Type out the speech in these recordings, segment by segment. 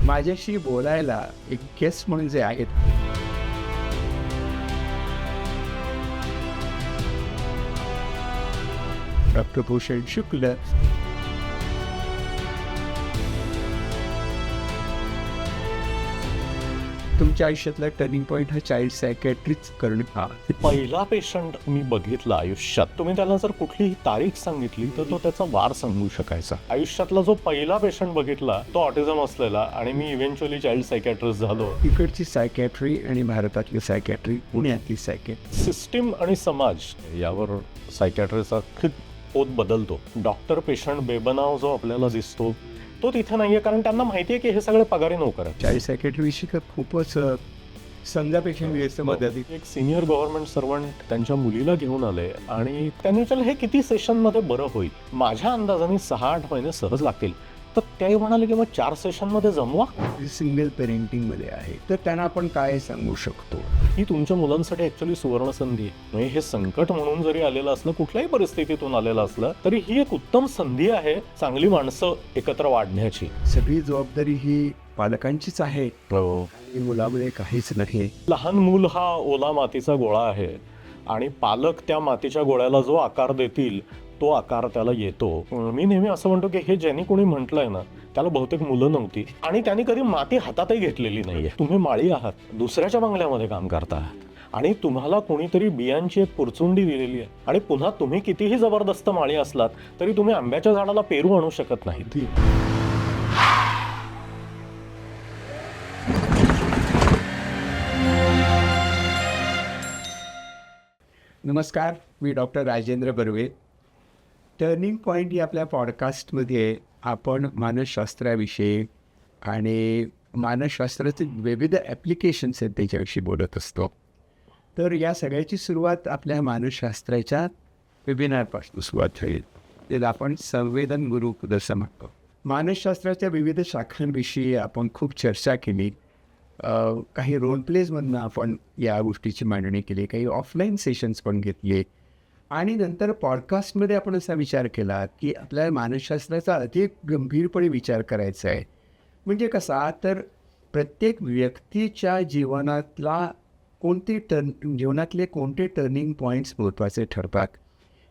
माझ्याशी बोलायला एक गेस्ट म्हणून जे आहेत, डॉक्टर भूषण शुक्ल. तुमच्या आयुष्यातला टर्निंग पॉईंट हा चाइल्ड सायकॅट्रिस्ट करणं हा. पहिला पेशंट मी बघितला आयुष्यात. तुम्ही त्याला जर कुठलीही तारीख सांगितली तर तो त्याचा वार सांगू शकायचा. आयुष्यातला जो पहिला पेशंट बघितला तो ऑटिझम असलेला, आणि मी इव्हेंच्युअली चाइल्ड सायकॅट्रिस्ट झालो. तिकडची सायकॅट्री आणि भारतातली सायकॅट्री, पुण्यातली सायकॅट्री, सिस्टीम आणि समाज यावर सायकॅट्रिस्टचा खूप पोत बदलतो. डॉक्टर पेशंट बेबनाव जो आपल्याला दिसतो तो तिथे नाहीये, कारण त्यांना माहिती आहे की हे सगळे पगारी नोकर आहेत. चाइल्ड सायकॅट्री विषयी तर खूपच समजापेक्षा व्यस्त मदत. एक सिनियर गव्हर्नमेंट सर्वंट त्यांच्या मुलीला घेऊन आले आणि त्यांनी विचारलं हे किती सेशनमध्ये बरं होईल. माझ्या अंदाजाने 6-8 महिने सहज लागतील. तर ते म्हणाले की मग 4 सेशनमध्ये जमवा. सिंगल पेरेंटिंगमध्ये आहे, तर त्यांना आपण काय सांगू शकतो? ही तुमच्या मुलांसाठी ॲक्च्युली सुवर्ण संधी आहे. म्हणजे हे संकट म्हणून जरी आलेलं असलं, कुठल्याही परिस्थितीतून आलेलं असलं तरी ही एक उत्तम संधी आहे चांगली माणसं एकत्र वाढण्याची. सगळी जबाबदारी ही पालकांचीच आहे, आणि मुलामध्ये काहीच नाही. लहान मूल हा ओला मातीचा गोळा आहे आणि पालक त्या मातीच्या गोळ्याला जो आकार देतील तो आकार त्याला येतो. मी नेहमी असं म्हणतो की हे ज्यांनी कोणी म्हटलंय ना त्याला बहुतेक मुलं नव्हती आणि त्यांनी कधी माती हातातही घेतलेली नाहीये. तुम्ही माळी आहात, दुसऱ्याच्या बंगल्यामध्ये काम करता आहात आणि तुम्हाला कोणीतरी बियांची एक पुरचुंडी दिलेली आहे, आणि पुन्हा तुम्ही कितीही जबरदस्त माळी असलात तरी तुम्ही आंब्याच्या झाडाला पेरू आणू शकत नाही. नमस्कार, मी doctor Rajendra Barve. Turning point या आपल्या पॉडकास्टमध्ये आपण मानसशास्त्राविषयी आणि मानसशास्त्राचे विविध ॲप्लिकेशन्स आहेत त्याच्याविषयी बोलत असतो. तर या सगळ्याची सुरुवात आपल्या मानसशास्त्राच्या वेबिनारपासून सुरुवात होईल, त्याला आपण संवेदन गुरु जसं म्हणतो. मानसशास्त्राच्या विविध शाखांविषयी आपण खूप चर्चा केली. काही रोल प्लेजमधनं आपण या गोष्टीची मांडणी केली, काही ऑफलाईन सेशन्स पण घेतले, आणि नंतर पॉडकास्टमध्ये आपण असा विचार केला की आपल्याला मानसशास्त्राचा अधिक गंभीरपणे विचार करायचा आहे. म्हणजे कसा, तर प्रत्येक व्यक्तीच्या जीवनातला जीवनातले कोणते टर्निंग पॉईंट्स महत्त्वाचे ठरतात.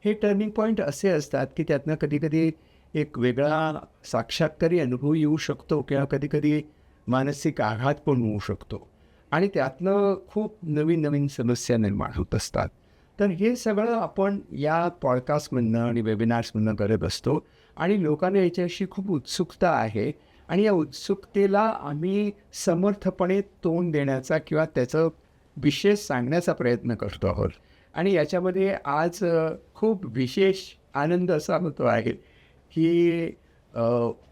हे टर्निंग पॉईंट असे असतात की त्यातनं कधीकधी एक वेगळा साक्षात्कारी अनुभव येऊ शकतो, किंवा कधीकधी मानसिक आघात पण होऊ शकतो, आणि त्यातनं खूप नवीन नवीन समस्या निर्माण होत असतात. तर हे सगळं आपण या पॉडकास्टमधनं आणि वेबिनार्समधनं करत असतो, आणि लोकांना याच्याशी खूप उत्सुकता आहे, आणि या उत्सुकतेला आम्ही समर्थपणे तोंड देण्याचा किंवा त्याचं विशेष सांगण्याचा प्रयत्न करतो आहोत. आणि याच्यामध्ये आज खूप विशेष आनंद असा होतो आहे की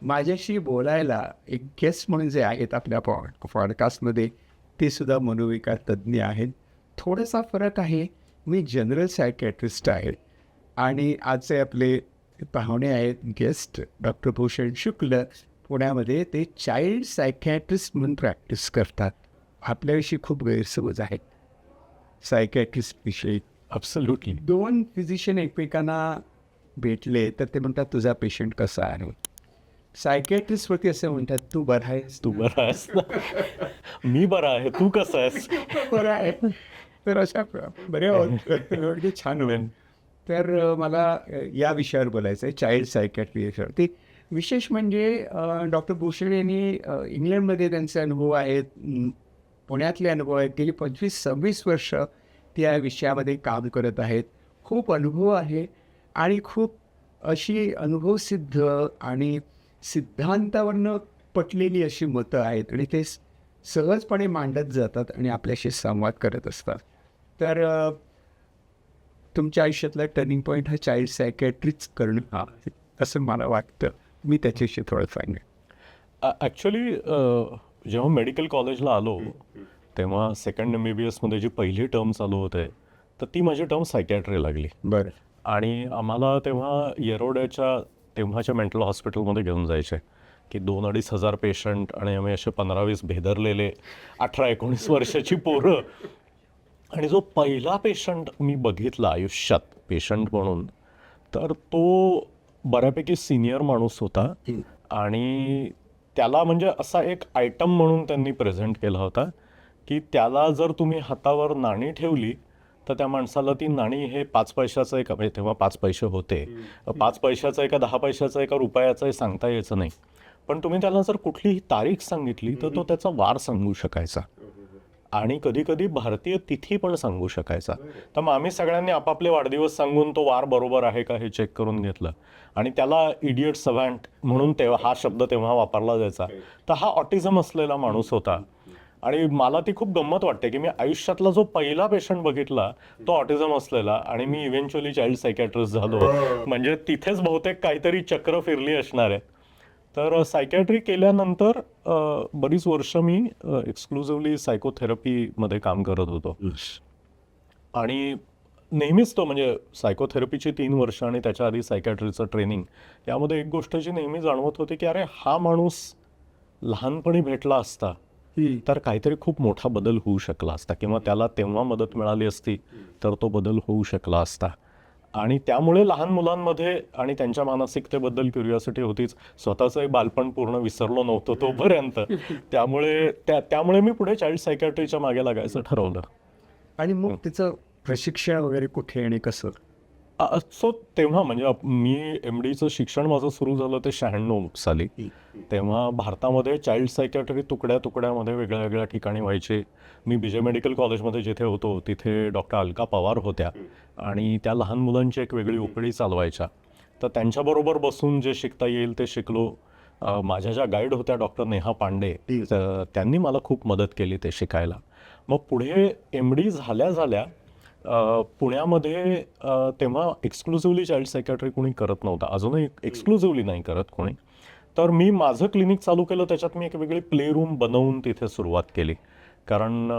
माझ्याशी बोलायला एक गेस्ट म्हणून जे आहेत आपल्या पॉडकास्टमध्ये, ते सुद्धा मनोविकार तज्ज्ञ आहेत. थोडासा फरक आहे, मी जनरल सायकॅट्रिस्ट आहे, आणि आजचे आपले पाहुणे आहेत गेस्ट डॉक्टर भूषण शुक्ल. पुण्यामध्ये ते चाइल्ड सायकॅट्रिस्ट म्हणून प्रॅक्टिस करतात. आपल्याविषयी खूप गैरसमज आहेत सायकॅट्रिस्टविषयी. ॲब्सोल्युटली. 2 फिजिशियन एकमेकांना भेटले तर ते म्हणतात तुझा पेशंट कसा आहे. सायकॅट्रिस्टवरती असं म्हणतात तू बरा आहेस, तू बरा आहेस ना, मी बरा आहे, तू कसा आहेस. बरं आहे. तर अशा बऱ्या म्हणजे छान होईल. तर मला या विषयावर बोलायचं आहे, चाइल्ड सायकॅट्री याच्यावरती. विशेष म्हणजे डॉक्टर भूषण यांनी इंग्लंडमध्ये त्यांचे अनुभव आहेत, पुण्यातले अनुभव आहेत. गेली 25-26 वर्ष ते या विषयामध्ये काम करत आहेत. खूप अनुभव आहे, आणि खूप अशी अनुभवसिद्ध आणि सिद्धांतावरनं पटलेली अशी मतं आहेत, आणि ते सहजपणे मांडत जातात आणि आपल्याशी संवाद करत असतात. तर तुमच्या आयुष्यातला टर्निंग पॉईंट हा चाइल्ड सायकॅट्रिस्ट करणं हा, असं मला वाटतं. मी त्याच्याविषयी थोडं सांगेन. ॲक्च्युली जेव्हा मेडिकल कॉलेजला आलो तेव्हा सेकंड MBBS मध्ये जी पहिली टर्म चालू होते तर ती माझी टर्म सायकॅट्री लागली. बरं. आणि आम्हाला तेव्हा येरोड्याच्या तेव्हाच्या मेंटल हॉस्पिटलमध्ये घेऊन जायचे की 2-2.5 हजार पेशंट, आणि आम्ही असे 15-20 भेदरलेले 18-19 वर्षाची पोरं. आणि जो पहिला पेशंट मी बघितला आयुष्यात पेशंट म्हणून, तर तो बऱ्यापैकी सिनियर माणूस होता, आणि त्याला म्हणजे असा एक आयटम म्हणून त्यांनी प्रेझेंट केला होता की त्याला जर तुम्ही हातावर नाणी ठेवली तर त्या माणसाला ती नाणी हे 5 पैशाचं आहे का, म्हणजे तेव्हा 5 पैसे होते, 5 पैशाचं आहे का 10 पैशाचं आहे का रुपयाचं आहे सांगता यायचं नाही. पण तुम्ही त्याला जर कुठलीही तारीख सांगितली तर तो त्याचा वार सांगू शकायचा आणि कधी कधी भारतीय तिथी पण सांगू शकायचा. तर मग आम्ही सगळ्यांनी आपापले वाढदिवस सांगून तो वार बरोबर आहे का हे चेक करून घेतलं आणि त्याला इडियट सव्हॅन्ट म्हणून तेव्हा हा शब्द तेव्हा वापरला जायचा. तर हा ऑटिझम असलेला माणूस होता आणि मला ती खूप गंमत वाटते की मी आयुष्यातला जो पहिला पेशंट बघितला तो ऑटिझम असलेला आणि मी इव्हेंच्युअली चाइल्ड सायकॅट्रिस्ट झालो. म्हणजे तिथेच बहुतेक काहीतरी चक्र फिरली असणार आहे. तर सायकॅट्री केल्यानंतर बरीच वर्ष मी एक्सक्लुझिव्हली सायकोथेरपीमध्ये काम करत होतो आणि नेहमीच तो म्हणजे सायकोथेरपीची 3 वर्ष आणि त्याच्या आधी सायकॅट्रीचं ट्रेनिंग यामध्ये एक गोष्ट जी नेहमी जाणवत होती की अरे हा माणूस लहानपणी भेटला असता तर काहीतरी खूप मोठा बदल होऊ शकला असता किंवा त्याला तेव्हा मदत मिळाली असती तर तो बदल होऊ शकला असता. आणि त्यामुळे लहान मुलांमध्ये आणि त्यांच्या मानसिकतेबद्दल क्युरिओसिटी होतीच. स्वतःचंही बालपण पूर्ण विसरलो नव्हतो तोपर्यंत. त्यामुळे मी पुढे चाइल्ड सायकॅट्रीच्या मागे लागायचं ठरवलं. आणि मग त्याचं प्रशिक्षण वगैरे कुठे आणि कसं? सो तेव्हा म्हणजे मी MDचं शिक्षण माझं सुरू झालं ते 96 साली. तेव्हा भारतामध्ये चाइल्ड सायकॅट्री तुकड्यामध्ये वेगळ्या वेगळ्या ठिकाणी व्हायचे. मी BJ मेडिकल कॉलेजमध्ये जिथे होतो तिथे डॉक्टर अलका पवार होत्या आणि त्या लहान मुलांची एक वेगळी उपडी चालवायच्या. तर त्यांच्याबरोबर बसून जे शिकता येईल ते शिकलो. माझ्या ज्या गाईड होत्या डॉक्टर नेहा पांडे, त्यांनी मला खूप मदत केली ते शिकायला. मग पुढे MD झाल्या पुण्यामध्ये तेव्हा एक्सक्लुझिव्हली चाइल्ड सायकॅट्री कोणी करत नव्हता, अजूनही एक्सक्लुझिव्हली नाही करत कोणी. तर मी माझं क्लिनिक चालू केलं. त्याच्यात मी एक वेगळी प्ले रूम बनवून तिथे सुरुवात केली. कारण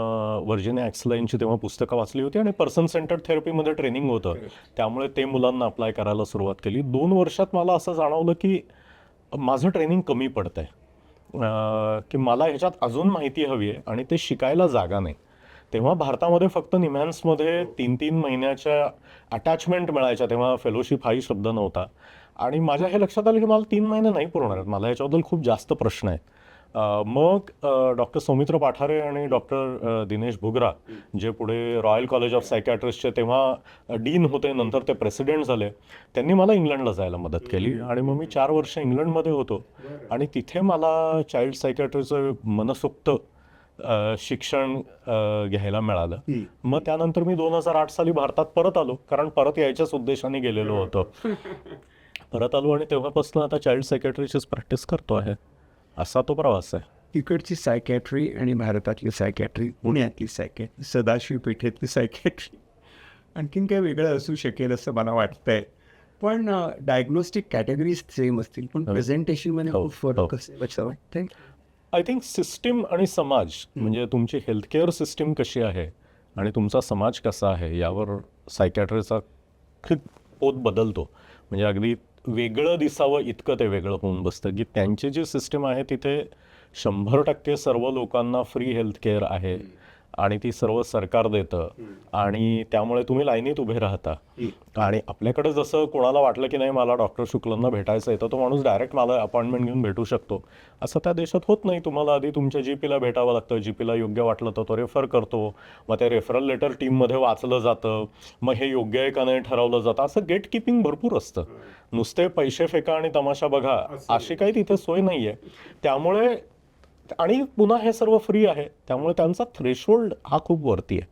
वर्जिनिया ॲक्सलाईनची तेव्हा पुस्तकं वाचली होती आणि पर्सन सेंटर्ड थेरपीमध्ये ट्रेनिंग होतं, त्यामुळे ते मुलांना अप्लाय करायला सुरुवात केली. 2 वर्षात मला असं जाणवलं की माझं ट्रेनिंग कमी पडतंय, की मला ह्याच्यात अजून माहिती हवी आहे आणि ते शिकायला जागा नाही. तेव्हा भारतामध्ये फक्त निमॅन्समध्ये 3-3 महिन्याच्या अटॅचमेंट मिळायच्या. तेव्हा फेलोशिप हाही शब्द नव्हता आणि माझ्या हे लक्षात आलं की मला 3 महिने नाही पुरणार आहेत, मला ह्याच्याबद्दल खूप जास्त प्रश्न आहेत. मग डॉक्टर सौमित्र पाठारे आणि डॉक्टर दिनेश भुगरा, जे पुढे रॉयल कॉलेज ऑफ सायकॅट्रिस्टचे तेव्हा डीन होते, नंतर ते प्रेसिडेंट झाले, त्यांनी मला इंग्लंडला जायला मदत केली आणि मग मी 4 वर्ष इंग्लंडमध्ये होतो आणि तिथे मला चाइल्ड सायकॅट्रीचं मनसोक्त शिक्षण घ्यायला मिळालं. मग त्यानंतर मी 2008 साली भारतात परत आलो, कारण परत यायच्याच उद्देशाने गेलेलो होतो. परत आलो आणि तेव्हापासून आता चाइल्ड सायकॅट्रीचीच प्रॅक्टिस करतो आहे. असा तो प्रवास आहे. तिकडची सायकॅट्री आणि भारतातली सायकॅट्री, पुण्यातली सायकॅट्री, सदाशिव पेठेतली सायकॅट्री आणखीन काय वेगळं असू शकेल असं मला वाटतंय. पण डायग्नोस्टिक कॅटेगरीज सेम असतील, पण प्रेझेंटेशनमध्ये खूप फरक असेल असं वाटतंय. आय थिंक सिस्टीम आणि समाज, म्हणजे तुमची हेल्थकेअर सिस्टीम कशी आहे आणि तुमचा समाज कसा आहे यावर सायकॅट्रीचा खूप पोत बदलतो. म्हणजे अगदी वेगळं दिसावं इतकं ते वेगळं होऊन बसतं की त्यांची जी सिस्टीम आहे तिथे 100% सर्व लोकांना फ्री हेल्थकेअर आहे आणि ती सर्व सरकार देतं आणि त्यामुळे तुम्ही लाईनीत उभे राहता. आणि आपल्याकडे जसं कोणाला वाटलं की नाही मला डॉक्टर शुक्लांना भेटायचं आहे तर तो माणूस डायरेक्ट मला अपॉइंटमेंट घेऊन भेटू शकतो, असं त्या देशात होत नाही. तुम्हाला आधी तुमच्या GPला भेटावं लागतं, GPला योग्य वाटलं तर तो रेफर करतो, मग ते रेफरल लेटर टीममध्ये वाचलं जातं, मग हे योग्य आहे का नाही ठरवलं जातं. असं गेट किपिंग भरपूर असतं. नुसते पैसे फेका आणि तमाशा बघा अशी काही तिथे सोय नाही आहे. त्यामुळे आणि पुन्हा हे सर्व फ्री आहे, त्यामुळे त्यांचा थ्रेशोल्ड हा खूप वरती आहे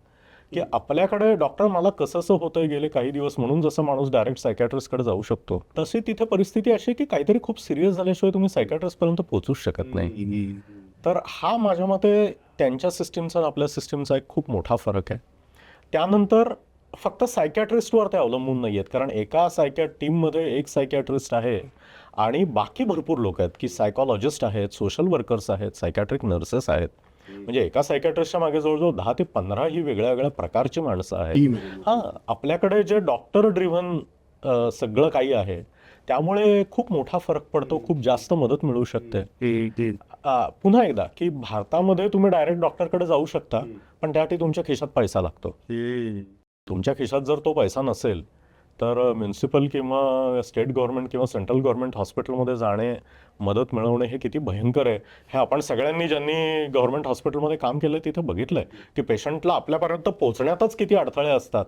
की आपल्याकडे डॉक्टर मला कसं होतंय गेले काही दिवस म्हणून जसं माणूस डायरेक्ट सायकॅट्रिस्टकडे जाऊ शकतो, तशी तिथे परिस्थिती अशी की काहीतरी खूप सिरियस झाल्याशिवाय तुम्ही सायकॅट्रिस्टपर्यंत पोहोचूच शकत नाही. तर हा माझ्या मते त्यांच्या सिस्टीमचा आणि आपल्या सिस्टीमचा एक खूप मोठा फरक आहे. त्यानंतर फक्त सायकॅट्रिस्टवर ते अवलंबून नाही आहेत, कारण एका टीममध्ये एक सायकॅट्रिस्ट आहे आणि बाकी भरपूर लोक आहेत की सायकॉलॉजिस्ट आहेत, सोशल वर्कर्स आहेत, सायकॅट्रिक नर्सेस आहेत. म्हणजे एका सायकॅट्रिस्टच्या मागे जवळजवळ 10 ते 15 ही वेगळ्या वेगळ्या प्रकारची माणसं आहेत. हां, आपल्याकडे जे डॉक्टर ड्रिव्हन सगळं काही आहे त्यामुळे खूप मोठा फरक पडतो, खूप जास्त मदत मिळू शकते. पुन्हा एकदा की भारतामध्ये तुम्ही डायरेक्ट डॉक्टरकडे जाऊ शकता, पण त्यासाठी तुमच्या खिशात पैसा लागतो. तुमच्या खिशात जर तो पैसा नसेल तर म्युन्सिपल किंवा स्टेट गव्हर्नमेंट किंवा सेंट्रल गव्हर्नमेंट हॉस्पिटलमध्ये जाणे, मदत मिळवणे हे किती भयंकर आहे हे आपण सगळ्यांनी ज्यांनी गव्हर्नमेंट हॉस्पिटलमध्ये काम केलं तिथे बघितलं आहे की पेशंटला आपल्यापर्यंत पोहोचण्यातच किती अडथळे असतात.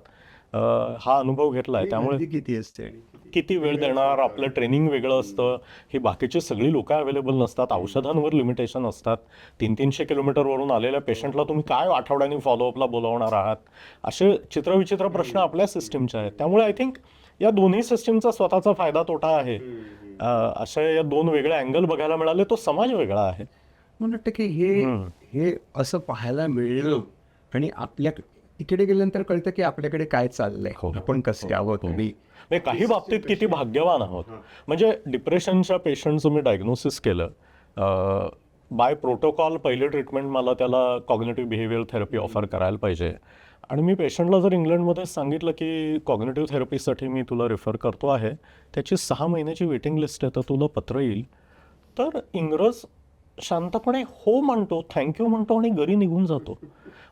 हा अनुभव घेतला आहे. त्यामुळे गर्दी किती असते किती वेळ देणार, आपलं ट्रेनिंग वेगळं असतं, ही बाकीची सगळी लोकं अवेलेबल नसतात, औषधांवर लिमिटेशन असतात. 300-300 किलोमीटरवरून आलेल्या पेशंटला तुम्ही काय आठवड्यांनी फॉलोअपला बोलावणार आहात, असे चित्रविचित्र प्रश्न आपल्या सिस्टीमचे आहेत. त्यामुळे आय थिंक या दोन्ही सिस्टीमचा स्वतःचा फायदा तोटा आहे. अशा या दोन वेगळे अँगल बघायला मिळाले, तो समाज वेगळा आहे. मला वाटतं की हे असं पाहायला मिळलं आणि आपल्या तिकडे गेल्यानंतर कळतं की आपल्याकडे काय चाललंय, हो. आपण कसे आहोत. आणि म्हणजे काही बाबतीत किती भाग्यवान आहोत. म्हणजे डिप्रेशनच्या पेशंटचं मी डायग्नोसिस केलं. बाय प्रोटोकॉल पहिली ट्रीटमेंट मला त्याला कॉग्निटिव्ह बिहेवियर थेरपी ऑफर करायला पाहिजे. आणि मी पेशंटला जर इंग्लंडमध्ये सांगितलं की कॉग्निटिव्ह थेरपीसाठी मी तुला रेफर करतो आहे, त्याची 6 महिन्याची वेटिंग लिस्ट आहे, तर तुला पत्र येईल. तर इंग्रज शांतपणे हो म्हणतो, थँक्यू म्हणतो आणि घरी निघून जातो.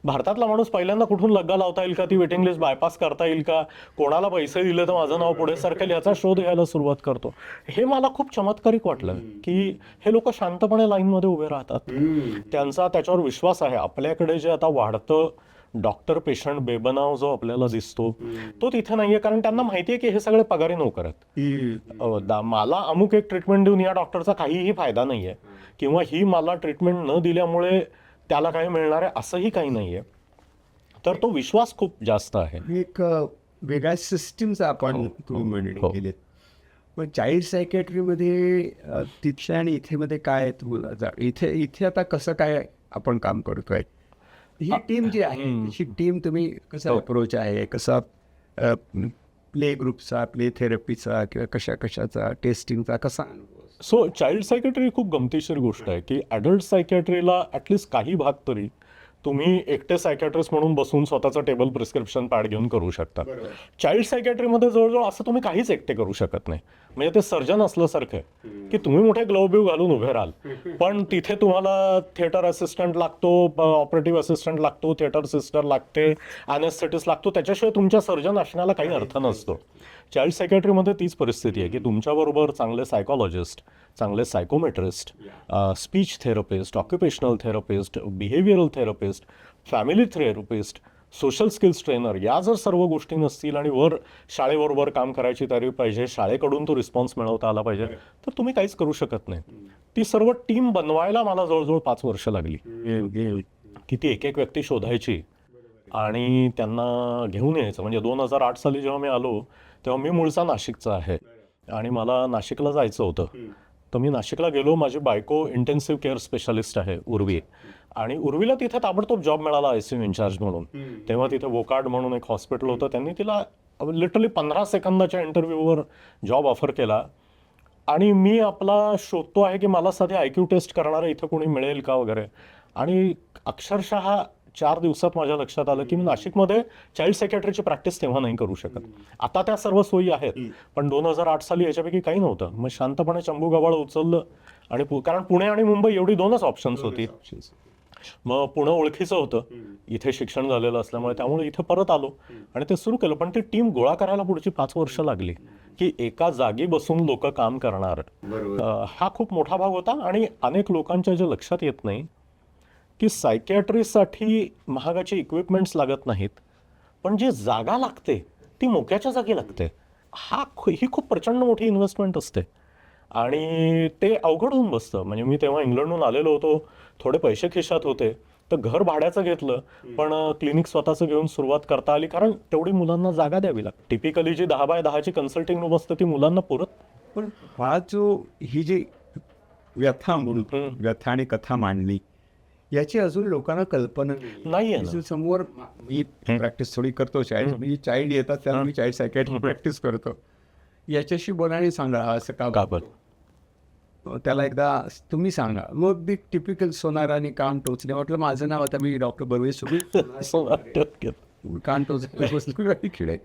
भारतातला माणूस पहिल्यांदा कुठून लग्गा लावता येईल का, ती वेटिंग लिस्ट बायपास करता येईल का, कोणाला पैसे दिले तर माझं नाव पुढे सरकेल, याचा शोध घ्यायला सुरुवात करतो. हे मला खूप चमत्कारिक वाटलं की हे लोक शांतपणे लाईनमध्ये उभे राहतात. त्यांचा त्याच्यावर विश्वास आहे. आपल्याकडे जे आता वाढतं डॉक्टर पेशंट बेबनाव जो आपल्याला दिसतो, तो तिथे नाहीये. कारण त्यांना माहिती आहे की हे सगळे पगारी नोकर आहेत. मला अमुक एक ट्रीटमेंट देऊन या डॉक्टरचा काहीही फायदा नाहीये, किंवा ही मला ट्रीटमेंट न दिल्यामुळे त्याला काही मिळणार आहे असंही काही नाहीये. तर तो विश्वास खूप जास्त आहे. एक वेगळ्या सिस्टीमचा आपण तुम्ही हो. केलेत. पण चाइल्ड सायकॅट्रीमध्ये तिथल्या आणि इथे मध्ये काय इथे आता कसं काय आपण काम करतोय, ही टीम जी आहे ही टीम तुम्ही कसा अप्रोच आहे, कसा प्ले ग्रुपचा, प्ले थेरपीचा किंवा कशाचा टेस्टिंगचा कसा अनुभव? सो चाइल्ड सायकॅट्री खूप गमतीशीर गोष्ट आहे की ॲडल्ट सायकॅट्रीला ॲटलिस्ट काही भाग तरी तुम्ही एकटे सायकॅट्रिस्ट म्हणून बसून स्वतःचं टेबल प्रिस्क्रिप्शन पॅड घेऊन करू शकता. चाइल्ड सायकॅट्रीमध्ये जवळजवळ असं तुम्ही काहीच एकटे करू शकत नाही. म्हणजे ते सर्जन असल्यासारखं आहे की तुम्ही मोठे ग्लोव्ह बिव घालून उभे राहाल, पण तिथे तुम्हाला थिएटर असिस्टंट लागतो, ऑपरेटिव्ह असिस्टंट लागतो, थिएटर सिस्टर लागते, ॲनेस्थेटिस्ट लागतो. त्याच्याशिवाय तुमच्या सर्जन असण्याला काही अर्थ नसतो. चाइल्ड सायकॅट्रीमध्ये तीच परिस्थिती आहे की तुमच्याबरोबर चांगले सायकॉलॉजिस्ट, चांगले psychometrist, speech therapist, occupational therapist, behavioural therapist, family therapist, social skills trainer, या जर सर्व गोष्टी नसतील आणि वर शाळेबरोबर काम करायची तयारी पाहिजे, शाळेकडून तो रिस्पॉन्स मिळवता आला पाहिजे, तर तुम्ही काहीच करू शकत नाही. ती सर्व टीम बनवायला मला जवळजवळ 5 वर्ष लागली. की ती एक व्यक्ती शोधायची आणि त्यांना घेऊन यायचं. म्हणजे 2008 साली जेव्हा मी आलो तेव्हा मी मूळचा नाशिकचा आहे आणि मला नाशिकला जायचं होतं. तर मी नाशिकला गेलो. माझी बायको इंटेन्सिव्ह केअर स्पेशालिस्ट आहे, उर्वी, आणि उर्वीला तिथे ताबडतोब जॉब मिळाला ICU इन्चार्ज म्हणून. तेव्हा तिथे वोकार्ड म्हणून एक हॉस्पिटल होतं, त्यांनी तिला लिटरली 15 सेकंदाच्या इंटरव्ह्यूवर जॉब ऑफर केला. आणि मी आपला शोधतो आहे की मला साधी IQ टेस्ट करणारं इथं कोणी मिळेल का वगैरे. आणि अक्षरशः 4 दिवसात माझ्या लक्षात आलं की मी नाशिकमध्ये चाइल्ड सायकॅट्रीची प्रॅक्टिस तेव्हा नाही करू शकत. आता त्या सर्व सोयी आहेत, पण 2008 साली याच्यापैकी काही नव्हतं. मग शांतपणे चंबू गव्हाळ उचललं आणि कारण पुणे आणि मुंबई एवढी 2च ऑप्शन्स होती. मग पुणे ओळखीचं होतं, इथे शिक्षण झालेलं असल्यामुळे, त्यामुळे इथे परत आलो आणि ते सुरू केलं. पण ती टीम गोळा करायला पुढची 5 वर्ष लागली की एका जागी बसून लोक काम करणार. हा खूप मोठा भाग होता. आणि अनेक लोकांच्या जे लक्षात येत नाही की सायकॅट्रीसाठी महागाची इक्विपमेंट्स लागत नाहीत, पण जी जागा लागते ती मोक्याच्या जागी लागते. ही खूप प्रचंड मोठी इन्व्हेस्टमेंट असते आणि ते अवघड होऊन बसतं. म्हणजे मी तेव्हा इंग्लंडहून आलेलो होतो, थोडे पैसे खिशात होते, तर घर भाड्याचं घेतलं, पण क्लिनिक स्वतःचं घेऊन सुरुवात करता आली, कारण तेवढी मुलांना जागा द्यावी लागते. टिपिकली जी 10 बाय 10ची कन्सल्टिंग रूम असते ती मुलांना पुरत. पण हा ही जी व्यथा म्हणून व्यथा आणि कथा मांडली, याची अजून लोकांना कल्पना नाहीये ना. समोर मी प्रॅक्टिस थोडी करतो, चाइल्ड येतात त्याला मी चाइल्ड सायकॅट्री प्रॅक्टिस करतो, याच्याशी बोलायला सांगा असं का बरं. त्याला एकदा तुम्ही सांगा. मग ती टिपिकल सोनाराने कान टोचले. म्हटलं माझं नाव आता मी डॉक्टर बर्वे कान टोचले खेळ.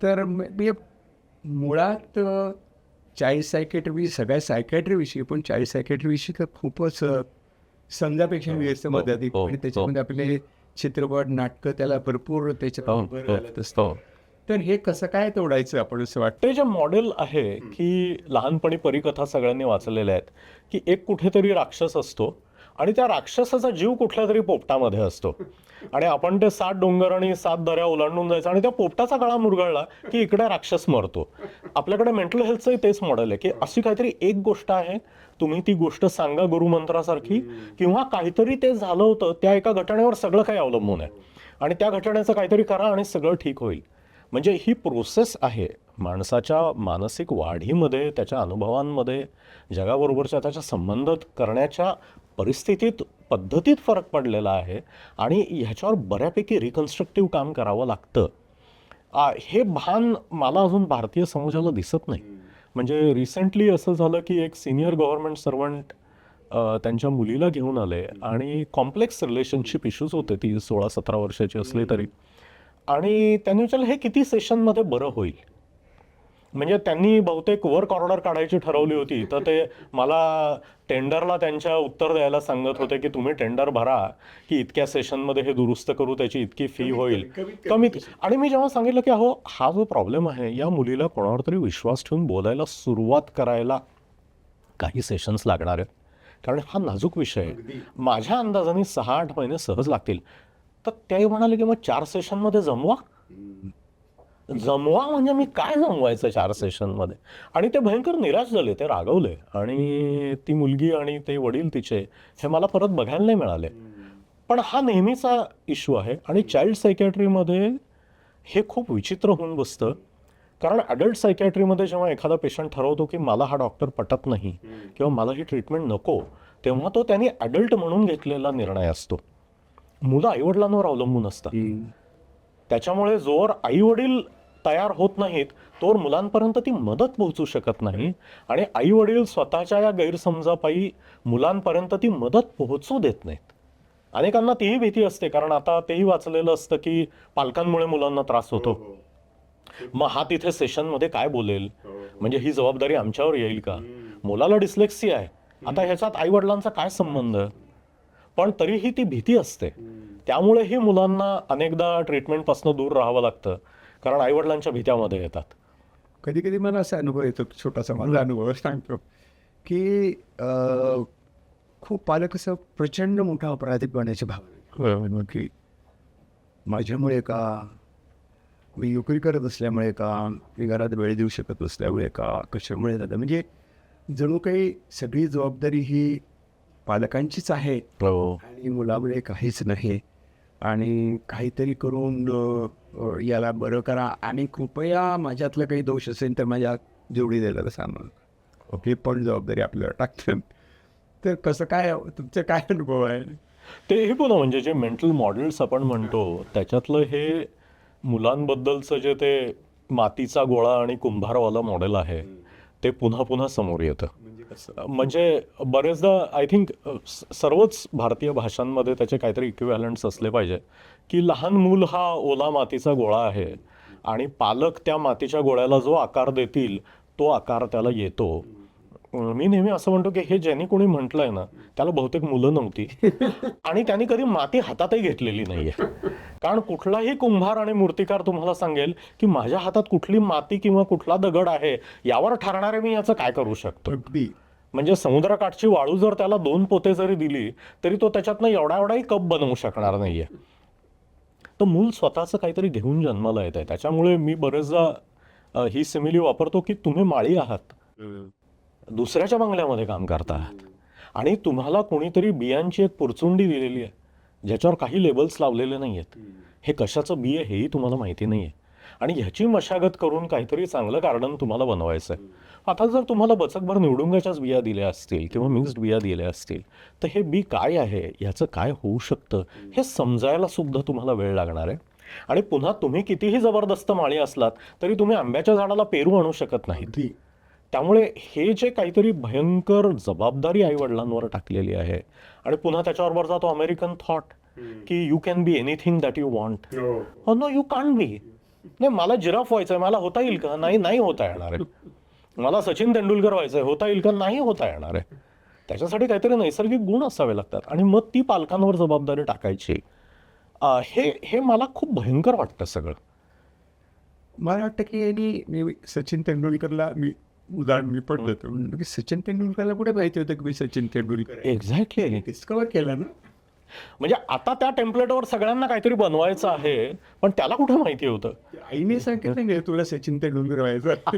तर मी मुळात चाइल्ड सायकॅट्री, सगळ्या सायकॅट्रीविषयी, पण चाइल्ड सायकॅट्रीविषयी तर खूपच समजापेक्षा व्यस्त मदत. आणि त्याच्यामध्ये आपले चित्रपट, नाटकं त्याला भरपूर त्याच्यात. तर हे कसं काय तोडायचं आपण असं वाटतं? ते जे मॉडेल आहे की लहानपणी परिकथा सगळ्यांनी वाचलेल्या आहेत की एक कुठेतरी राक्षस असतो आणि त्या राक्षसाचा जीव कुठल्या तरी पोपटामध्ये असतो आणि आपण ते 7 डोंगर आणि 7 दऱ्या ओलांडून जायचं आणि त्या पोपटाचा गळा मुरगळला की इकडे राक्षस मरतो. आपल्याकडे मेंटल हेल्थचंही तेच मॉडेल आहे की अशी काहीतरी एक गोष्ट आहे, तुम्ही ती गोष्ट सांगा गुरुमंत्रासारखी, किंवा काहीतरी ते झालं होतं त्या एका घटनेवर सगळं काही अवलंबून आहे आणि त्या घटनेचं काहीतरी करा आणि सगळं ठीक होईल. म्हणजे ही प्रोसेस आहे माणसाच्या मानसिक वाढीमध्ये, त्याच्या अनुभवांमध्ये, जगाबरोबरच्या त्याच्या संबंध करण्याच्या परिस्थितीत, पद्धतीत फरक पडलेला आहे आणि ह्याच्यावर बऱ्यापैकी रिकन्स्ट्रक्टिव्ह काम करावं लागतं. हे भान मला अजून भारतीय समाजाला दिसत नाही. म्हणजे रिसेंटली असं झालं की एक सिनियर गव्हर्नमेंट सर्वंट त्यांच्या मुलीला घेऊन आले आणि कॉम्प्लेक्स रिलेशनशिप इश्यूज होते, ती 16-17 वर्षाची असली तरी, आणि त्यांनी विचारलं हे किती सेशनमध्ये बरं होईल. म्हणजे त्यांनी बहुतेक वर्क ऑर्डर काढायची ठरवली होती, तर ते मला टेंडरला त्यांच्या उत्तर द्यायला सांगत होते की तुम्ही टेंडर भरा की इतक्या सेशनमध्ये हे दुरुस्त करू, त्याची इतकी फी होईल कमीत. आणि मी जेव्हा सांगितलं की अहो हा जो प्रॉब्लेम आहे, या मुलीला कोणावर तरी विश्वास ठेवून बोलायला सुरुवात करायला काही सेशन्स लागणार आहेत, कारण हा नाजूक विषय आहे. माझ्या अंदाजाने 6-8 महिने सहज लागतील. तर ते म्हणाले की मग 4 सेशनमध्ये जमवा. म्हणजे मी काय जमवायचं 4 सेशनमध्ये. आणि ते भयंकर निराश झाले, ते रागवले आणि ती मुलगी आणि ते वडील तिचे हे मला परत बघायला नाही मिळाले. पण हा नेहमीचा इश्यू आहे आणि चाइल्ड सायकॅट्रीमध्ये हे खूप विचित्र होऊन बसतं. कारण अडल्ट सायकॅट्रीमध्ये जेव्हा एखादा पेशंट ठरवतो की मला हा डॉक्टर पटत नाही किंवा मला ही ट्रीटमेंट नको, तेव्हा तो त्यांनी अडल्ट म्हणून घेतलेला निर्णय असतो. मुलं आईवडिलांवर अवलंबून असतात. त्याच्यामुळे जोवर आईवडील तयार होत नाहीत तोवर मुलांपर्यंत ती मदत पोहोचू शकत नाही आणि आईवडील स्वतःच्या या गैरसमजापायी मुलांपर्यंत ती मदत पोहोचू देत नाहीत. अनेकांना तीही भीती असते, कारण आता तेही वाचलेलं असतं की पालकांमुळे मुलांना त्रास होतो. मग हा तिथे सेशनमध्ये काय बोलेल, म्हणजे ही जबाबदारी आमच्यावर येईल का, मुलाला डिस्लेक्सिया आहे, आता ह्याच्यात आईवडिलांचा काय संबंध. पण तरीही ती भीती असते. त्यामुळेही मुलांना अनेकदा ट्रीटमेंटपासून दूर राहावं लागतं, कारण आईवडिलांच्या भीत्यामध्ये येतात. कधी कधी मला असा अनुभव येतो, छोटासा माझा अनुभव सांगतो की खूप पालक असं प्रचंड मोठा अपराधी बनण्याची भावना की माझ्यामुळे का, मी नोकरी करत असल्यामुळे का, मी घरात वेळ देऊ शकत असल्यामुळे का, कशामुळे जातं, म्हणजे जणू काही सगळी जबाबदारी ही पालकांचीच आहे आणि मुलामुळे काहीच नाही आणि काहीतरी करून याला बरं करा आणि कृपया माझ्यातलं काही दोष असेल तर माझ्या जोडीदाराला सांगा, हे पण जबाबदारी आपल्याला टाकतात. तर कसं काय, तुमचे काय अनुभव आहे? ते हे पुन्हा म्हणजे जे मेंटल मॉडेल्स आपण म्हणतो त्याच्यातलं हे मुलांबद्दलचं जे ते मातीचा गोळा आणि कुंभारवाला मॉडेल आहे ते पुन्हा पुन्हा समोर येतं. म्हणजे बरेचदा आय थिंक सर्वच भारतीय भाषांमध्ये त्याचे काहीतरी इक्विव्हॅलंट्स असले पाहिजे की लहान मूल हा ओला मातीचा गोळा आहे आणि पालक त्या मातीच्या गोळ्याला जो आकार देतील तो आकार त्याला येतो. मी नेहमी असं म्हणतो की हे ज्यांनी कोणी म्हटलंय ना त्याला बहुतेक मुलं नव्हती आणि त्यांनी कधी माती हातातही घेतलेली नाहीये. कारण कुठलाही कुंभार आणि मूर्तिकार तुम्हाला सांगेल की माझ्या हातात कुठली माती किंवा कुठला दगड आहे यावर ठरणारे मी याचं काय करू शकतो. म्हणजे समुद्रकाठची वाळू जर त्याला 2 पोते जरी दिली तरी तो त्याच्यातनं एवढाही कप बनवू शकणार नाहीये. तर मूल स्वतःचं काहीतरी घेऊन जन्माला येत आहे. त्याच्यामुळे मी बरेचदा ही सिमिली वापरतो की तुम्ही माळी आहात, दुसऱ्याच्या बंगल्यामध्ये काम करता आहात आणि तुम्हाला कोणीतरी बियांची एक पुरचुंडी दिलेली आहे ज्याच्यावर काही लेबल्स लावलेले नाही आहेत. हे कशाचं बी आहे हेही तुम्हाला माहिती नाही आहे आणि ह्याची मशागत करून काहीतरी चांगलं गार्डन तुम्हाला बनवायचं आहे. आता जर तुम्हाला बचकभर निवडुंगाच्याच बिया दिल्या असतील किंवा मिक्स्ड बिया दिल्या असतील तर हे बी काय आहे, ह्याचं काय होऊ शकतं हे समजायला सुद्धा तुम्हाला वेळ लागणार आहे. आणि पुन्हा तुम्ही कितीही जबरदस्त माळी असलात तरी तुम्ही आंब्याच्या झाडाला पेरू आणू शकत नाहीत. त्यामुळे हे जे काहीतरी भयंकर जबाबदारी आईवडिलांवर टाकलेली आहे आणि पुन्हा त्याच्याबरोबर जातो अमेरिकन थॉट की you can be anything that you want. No you can't be. नाही, मला जिराफ व्हायचंय, मला होता येईल का? नाही होता येणार आहे. मला सचिन तेंडुलकर व्हायचंय, होता येईल का? नाही होता येणार आहे. त्याच्यासाठी काहीतरी नैसर्गिक गुण असावे लागतात आणि मग ती पालकांवर जबाबदारी टाकायची. हे मला खूप भयंकर वाटतं सगळं. मला वाटतं की मी सचिन तेंडुलकरला उदाहरण मी पण देतो की सचिन तेंडुलकरला कुठे माहिती होतं की मी सचिन तेंडुलकर आहे? एक्झॅक्टली. डिस्कवर केलं ना. म्हणजे आता त्या टेम्पलेटवर सगळ्यांना काहीतरी बनवायचं आहे, पण त्याला कुठे माहिती होतं? आईने सांगितलं नाही तुला सचिन तेंडुलकर व्हायचं.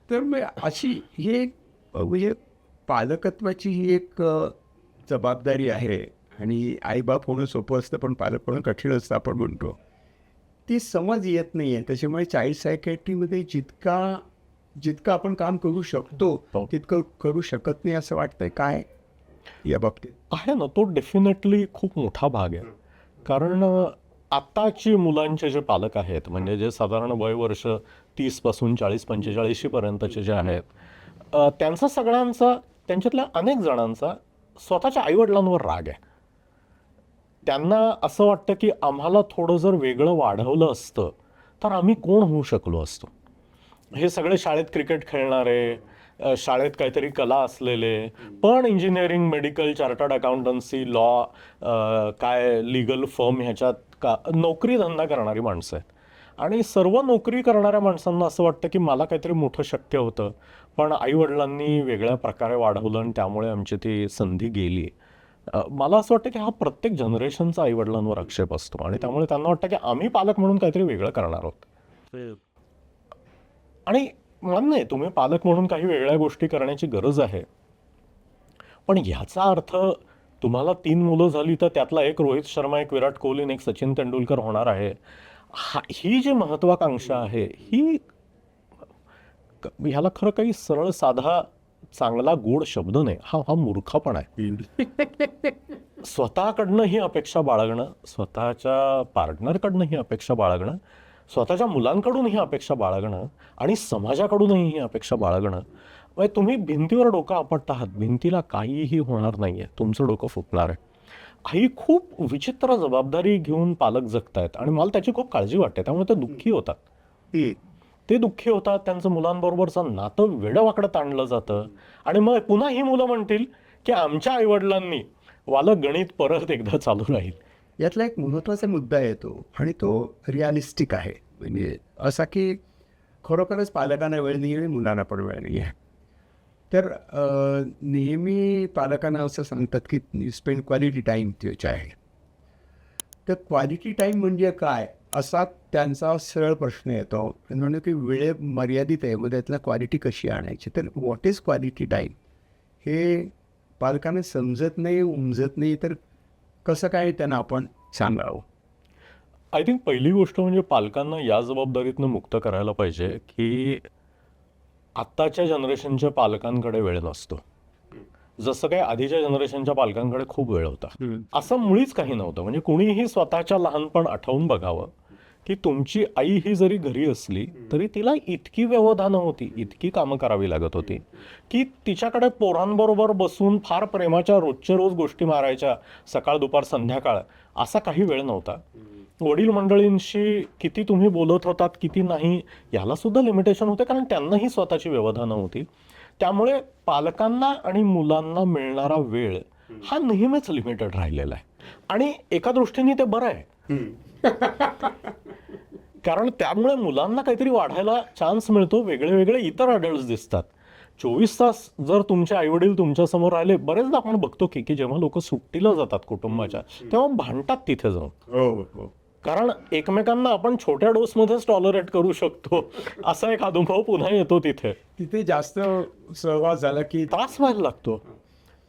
तर मग अशी ही एक म्हणजे पालकत्वाची ही एक जबाबदारी आहे. आणि आईबाप होणं सोपं असतं पण पालक होणं कठीण असतं आपण म्हणतो. ती समज येत नाही आहे. त्याच्यामुळे चाइल्ड सायकॅट्रीमध्ये जितकं आपण काम करू शकतो हो. तितकं करू शकत नाही असं वाटतंय काय या बाबतीत? आहे ना, तो डेफिनेटली खूप मोठा भाग आहे. कारण आत्ताची मुलांचे जे पालक आहेत, म्हणजे जे साधारण वय वर्ष 30 पासून 40-45 पर्यंतचे जे आहेत, त्यांचा सगळ्यांचा, त्यांच्यातल्या अनेक जणांचा स्वतःच्या आईवडिलांवर राग आहे. त्यांना असं वाटतं की आम्हाला थोडं जर वेगळं वाढवलं असतं तर आम्ही कोण होऊ शकलो असतो. हे सगळे शाळेत क्रिकेट खेळणारे, शाळेत काहीतरी कला असलेले, पण engineering, medical, chartered accountancy, law, काय लिगल फर्म ह्याच्यात नोकरी धंदा करणारी माणसं आहेत. आणि सर्व नोकरी करणाऱ्या माणसांना असं वाटतं की मला काहीतरी मोठं शक्य होतं, पण आईवडिलांनी वेगळ्या प्रकारे वाढवलं आणि त्यामुळे आमची ती संधी गेली. मला असं वाटतं की हा प्रत्येक जनरेशनचा आईवडिलांवर आक्षेप असतो आणि त्यामुळे त्यांना वाटतं की आम्ही पालक म्हणून काहीतरी वेगळं करणार आहोत. आणि म्हणून नाही, तुम्ही पालक म्हणून काही वेगळ्या गोष्टी करण्याची गरज आहे, पण ह्याचा अर्थ तुम्हाला 3 मुलं झाली तर त्यातला एक रोहित शर्मा, एक विराट कोहली आणि एक सचिन तेंडुलकर होणार आहे, ही जी महत्वाकांक्षा आहे, ही ह्याला खरं काही सरळ साधा चांगला गोड शब्द नाही, हा मूर्खपणा आहे. स्वतःकडनं ही अपेक्षा बाळगणं, स्वतःच्या पार्टनरकडनं ही अपेक्षा बाळगणं, स्वतःच्या मुलांकडून ही अपेक्षा बाळगणं आणि समाजाकडूनही ही अपेक्षा बाळगणं, म्हणजे तुम्ही भिंतीवर डोकं आपटत आहात, भिंतीला काहीही होणार नाहीये, तुमचं डोकं फुटणार आहे. ही खूप विचित्र जबाबदारी घेऊन पालक जगतायत आणि मला त्याची खूप काळजी वाटते. त्यामुळे ते दुःखी होतात. ते दुःखी होतात, त्यांचं मुलांबरोबरचं नातं वेडवाकडं ताणलं जातं आणि मग पुन्हा ही मुलं म्हणतील की आमच्या आईवडिलांनी वालं गणित परत एकदा चालू राहील. यातला एक महत्त्वाचा मुद्दा येतो आणि तो रिअलिस्टिक आहे. म्हणजे असा की खरोखरच पालकांना वेळ नाही आहे, मुलांना पण वेळ नाही आहे. तर नेहमी पालकांना असं सांगतात की स्पेंड क्वालिटी टाईम त्याच्या आहे. तर क्वालिटी टाईम म्हणजे काय असा त्यांचा सरळ प्रश्न येतो. म्हणजे की वेळ मर्यादित आहे, मग त्यातला क्वालिटी कशी आणायची. तर व्हॉट इज क्वालिटी टाईम हे पालकांना समजत नाही, उमजत नाही. तर कसं काय त्यांना आपण सांगावं? आय थिंक पहिली गोष्ट म्हणजे पालकांना या जबाबदारीतनं मुक्त करायला पाहिजे की आत्ताच्या जनरेशनच्या पालकांकडे वेळ नसतो, जसं काही आधीच्या जनरेशनच्या पालकांकडे खूप वेळ होता. असं मुळीच काही नव्हतं. म्हणजे कुणीही स्वतःच्या लहानपण आठवून बघावं की तुमची आई ही जरी घरी असली तरी तिला इतकी व्यवधानं होती, इतकी कामं करावी लागत होती की तिच्याकडे पोरांबरोबर बसून फार प्रेमाच्या रोजच्या रोज गोष्टी मारायच्या, सकाळ दुपार संध्याकाळ, असा काही वेळ नव्हता. वडील मंडळींशी किती तुम्ही बोलत होतात, किती नाही, याला सुद्धा लिमिटेशन होते, कारण त्यांनाही स्वतःची व्यवधानं होती. त्यामुळे पालकांना आणि मुलांना मिळणारा वेळ हा नेहमीच लिमिटेड राहिलेला आहे आणि एका दृष्टीने ते बरं आहे. कारण त्यामुळे मुलांना काहीतरी वाढायला चान्स मिळतो, वेगळे वेगळे इतर अडल्ट्स दिसतात. 24 तास जर तुमचे आईवडील तुमच्यासमोर राहिले, बरेचदा आपण बघतो की जेव्हा लोक सुट्टीला जातात कुटुंबाच्या, तेव्हा भांडतात तिथे जाऊन. हो. कारण एकमेकांना आपण छोट्या डोसमध्येच टॉलरेट करू शकतो, असा एक अनुभव पुन्हा येतो. तिथे जास्त सहवास झाला की त्रास व्हायला लागतो.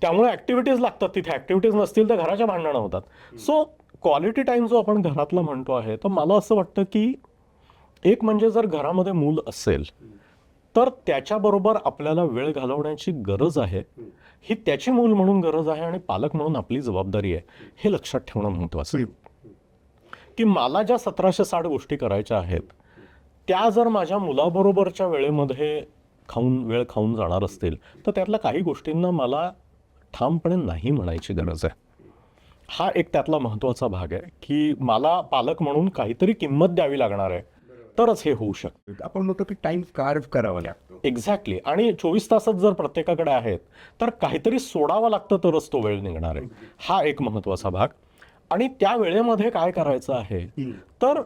त्यामुळे ऍक्टिव्हिटीज लागतात. तिथे ऍक्टिव्हिटीज नसतील तर घराच्या भांडणं होतात. सो क्वालिटी टाइम जो आपण घरातला म्हणतो आहे, तर मला असं वाटतं की एक म्हणजे जर घरामध्ये मूल असेल तर त्याच्याबरोबर आपल्याला वेळ घालवण्याची गरज आहे. ही त्याची मूल म्हणून गरज आहे आणि पालक म्हणून आपली जबाबदारी आहे, हे लक्षात ठेवणं महत्त्वाचं आहे. की मला ज्या 1760 गोष्टी करायच्या आहेत, त्या जर माझ्या मुलाबरोबरच्या वेळेमध्ये वेळ खाऊन जाणार असतील तर त्यातल्या काही गोष्टींना मला ठामपणे नाही म्हणायची गरज आहे. हा एक त्यातला महत्त्वाचा भाग आहे की मला पालक म्हणून काहीतरी किंमत द्यावी लागणार आहे, तरच हे होऊ शकतं. आपण म्हणतो की टाइम कार्व करावा लागतो. एक्झॅक्टली. आणि 24 तासच जर प्रत्येकाकडे आहेत तर काहीतरी सोडावं लागतं, तरच तो वेळ निघणार आहे. हा एक महत्त्वाचा भाग. आणि त्या वेळेमध्ये काय करायचं आहे, तर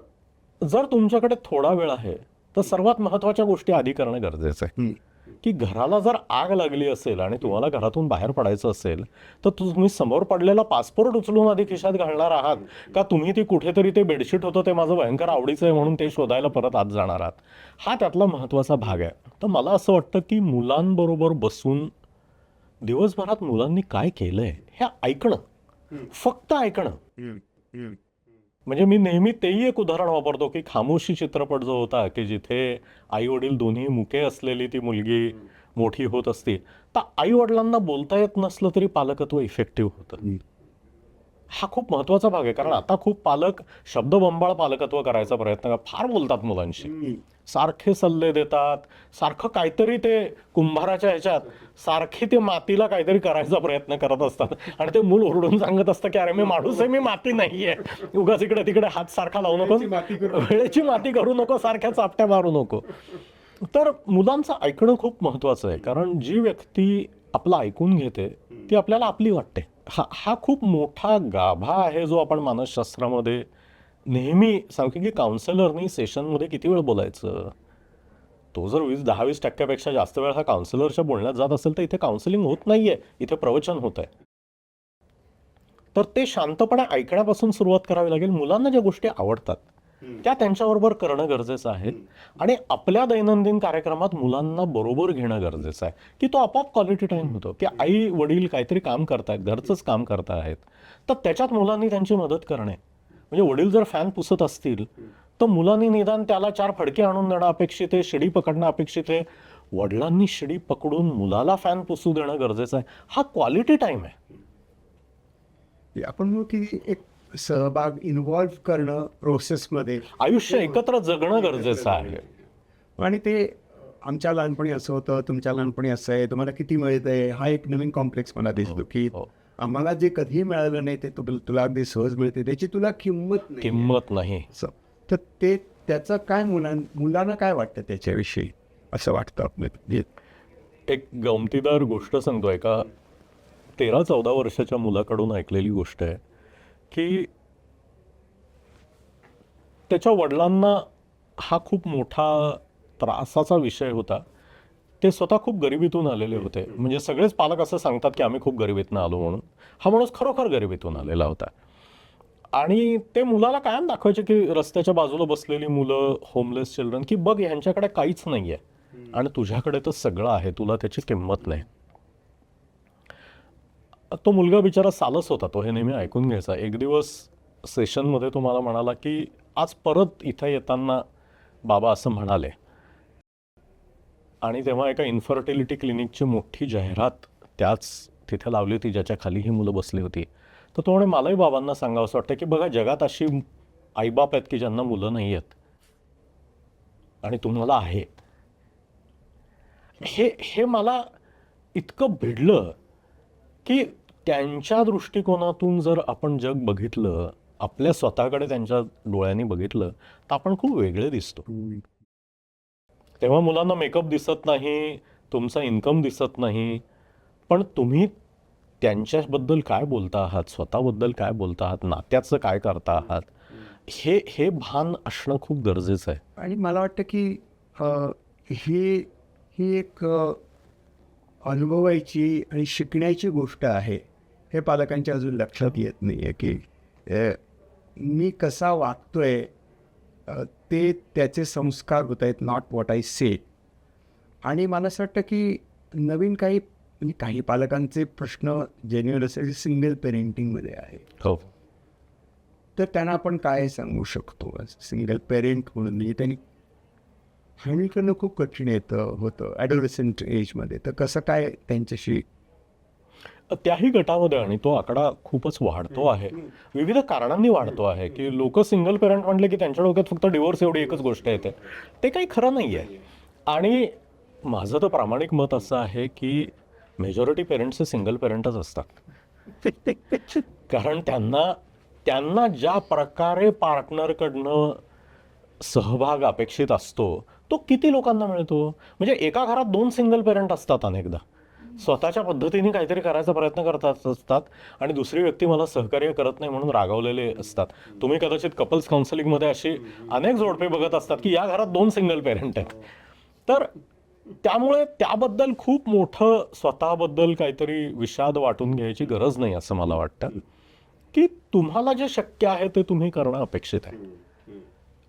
जर तुमच्याकडे थोडा वेळ आहे तर सर्वात महत्वाच्या गोष्टी आधी करणं गरजेचं आहे. की घराला जर आग लागली असेल आणि तुम्हाला घरातून बाहेर पडायचं असेल तर तुम्ही समोर पडलेला पासपोर्ट उचलून आधी खिशात घालणार आहात का तुम्ही ती कुठेतरी ते बेडशीट होतं ते माझं भयंकर आवडीचं आहे म्हणून ते शोधायला परत आत जाणार आहात. हा त्यातला महत्वाचा भाग आहे. तर मला असं वाटतं की मुलांबरोबर बसून दिवसभरात मुलांनी काय केलंय हे ऐकणं, फक्त ऐकणं. म्हणजे मी नेहमी तेही एक उदाहरण वापरतो की खामोशी चित्रपट जो होता की जिथे आई वडील दोन्ही मुके असलेली ती मुलगी मोठी होत असती, तर आई वडिलांना बोलता येत नसलं तरी पालकत्व इफेक्टिव्ह होतं. हा खूप महत्वाचा भाग आहे. कारण आता खूप पालक शब्दबंबाळ पालकत्व करायचा प्रयत्न करतात, फार बोलतात मुलांशी, सारखे सल्ले देतात, सारखं काहीतरी ते कुंभाराच्या ह्याच्यात सारखे ते मातीला काहीतरी करायचा प्रयत्न करत असतात आणि ते मूल ओरडून सांगत असतं की अरे मी माणूस आहे, मी माती नाहीये, उगाच इकडे तिकडे हात सारखा लावू नको, वेळेची माती करू नको, सारख्या चापट्या मारू नको. तर मुलांचं ऐकणं खूप महत्वाचं आहे. कारण जी व्यक्ती आपलं ऐकून घेते ती आपल्याला आपली वाटते. हा खूप मोठा गाभा आहे जो आपण मानसशास्त्रामध्ये नेहमी सांगतो की काउन्सिलरनी सेशनमध्ये किती वेळ बोलायचं. तो जर 10-20% जास्त वेळ हा काउन्सिलरच्या बोलण्यात जात असेल तर इथे काउन्सिलिंग होत नाहीये, इथे प्रवचन होत आहे. तर ते शांतपणे ऐकण्यापासून सुरुवात करावी लागेल. मुलांना ज्या गोष्टी आवडतात त्या त्यांच्याबरोबर करणं गरजेचं आहे आणि आपल्या दैनंदिन कार्यक्रमात मुलांना बरोबर घेणं गरजेचं आहे की तो आपोआप क्वालिटी टाइम होतो. की आई वडील काहीतरी काम करतायत, घरचंच काम करत आहेत, तर त्याच्यात मुलांनी त्यांची मदत करणे. म्हणजे वडील जर फॅन पुसत असतील तर मुलांनी निदान त्याला 4 फडके आणून देणं अपेक्षित आहे, शिडी पकडणं अपेक्षित आहे. वडिलांनी शिडी पकडून मुलाला फॅन पुसू देणं गरजेचं आहे. हा क्वालिटी टाइम आहे. आपण म्हणू की एक सहभाग इन्व्हॉल्व्ह करणं प्रोसेसमध्ये. आयुष्य एकत्र जगणं गरजेचं आहे. आणि ते आमच्या लहानपणी असं होतं, तुमच्या लहानपणी असं आहे, तुम्हाला किती मिळतंय, हा एक नवीन कॉम्प्लेक्स मला दिसतो की हो. आम्हाला जे कधीही मिळालं नाही ते तुला अगदी सहज मिळते, त्याची तुला किंमत नाही. असं. तर ते त्याचं काय मुलांना काय वाटतं त्याच्याविषयी असं वाटतं आपल्याला. एक गमतीदार गोष्ट सांगतो. एका 13-14 वर्षाच्या मुलाकडून ऐकलेली गोष्ट आहे की त्याच्या वडिलांना हा खूप मोठा त्रासाचा विषय होता. ते स्वतः खूप गरिबीतून आलेले होते. म्हणजे सगळेच पालक असं सांगतात की आम्ही खूप गरिबीतून आलो म्हणून. हा माणूस खरोखर गरिबीतून आलेला होता आणि ते मुलाला कायम दाखवायचे की रस्त्याच्या बाजूला बसलेली मुलं, होमलेस चिल्ड्रन, की बघ ह्यांच्याकडे काहीच नाहीये आणि तुझ्याकडे तर सगळं आहे, तुला त्याची किंमत नाही. तो मुलगा बिचारा सालस होता, तो हे नेहमी ऐकून घ्यायचा. एक दिवस सेशनमध्ये तो मला म्हणाला की आज परत इथं येताना बाबा असं म्हणाले, आणि तेव्हा एका इन्फर्टिलिटी क्लिनिकची मोठी जाहिरात त्याच तिथे लावली होती ज्याच्या खाली ही मुलं बसली होती. तर तो म्हणे मलाही बाबांना सांगावं असं वाटतं की बघा जगात अशी आईबाप आहेत की ज्यांना मुलं नाही आहेत आणि तुम्हाला आहे. हे मला इतकं भिडलं की त्यांच्या दृष्टिकोनातून जर आपण जग बघितलं, आपल्या स्वतःकडे त्यांच्या डोळ्यांनी बघितलं तर आपण खूप वेगळे दिसतो. तेव्हा मुलांना मेकअप दिसत नाही, तुमचा इन्कम दिसत नाही, पण तुम्ही त्यांच्याबद्दल काय बोलता आहात, स्वतःबद्दल काय बोलता आहात, नात्याचं काय करता आहात, हे भान असणं खूप गरजेचं आहे. आणि मला वाटतं की ही एक अनुभवायची आणि शिकण्याची गोष्ट आहे. हे पालकांच्या अजून लक्षात येत नाही आहे की मी कसा वागतोय, ते त्याचे संस्कार होत आहेत, नॉट व्हॉट आय से. आणि मला असं वाटतं की नवीन म्हणजे काही पालकांचे प्रश्न जेन्युइन असे सिंगल पेरेंटिंगमध्ये आहे. हो. तर त्यांना आपण काय सांगू शकतो सिंगल पेरेंट म्हणून. म्हणजे त्यांनी हँडल करणं खूप कठीण होतं ॲडोलसंट एजमध्ये. तर कसं काय त्यांच्याशी त्याही गटामध्ये, आणि तो आकडा खूपच वाढतो आहे, विविध कारणांनी वाढतो आहे की लोक सिंगल पेरेंट म्हटले की त्यांच्या डोक्यात फक्त डिवोर्स एवढी एकच गोष्ट येते. ते काही खरं नाही आहे. आणि माझं तर प्रामाणिक मत असं आहे की मेजॉरिटी पेरेंट्स हे सिंगल पेरेंटच असतात. कारण त्यांना ज्या प्रकारे पार्टनरकडनं सहभाग अपेक्षित असतो तो किती लोकांना मिळतो. म्हणजे एका घरात 2 सिंगल पेरेंट असतात अनेकदा. स्वतःच्या पद्धतीने काहीतरी करायचा प्रयत्न करत असतात आणि दुसरी व्यक्ती मला सहकार्य करत नाही म्हणून रागावलेले असतात. तुम्ही कदाचित कपल्स काउन्सिलिंगमध्ये अशी अनेक जोडपे बघत असतात की या घरात 2 सिंगल पेरेंट आहेत. तर त्यामुळे त्याबद्दल खूप मोठं स्वतःबद्दल काहीतरी विषाद वाटून घ्यायची गरज नाही असं मला वाटतं, की तुम्हाला जे शक्य आहे ते तुम्ही करणं अपेक्षित आहे.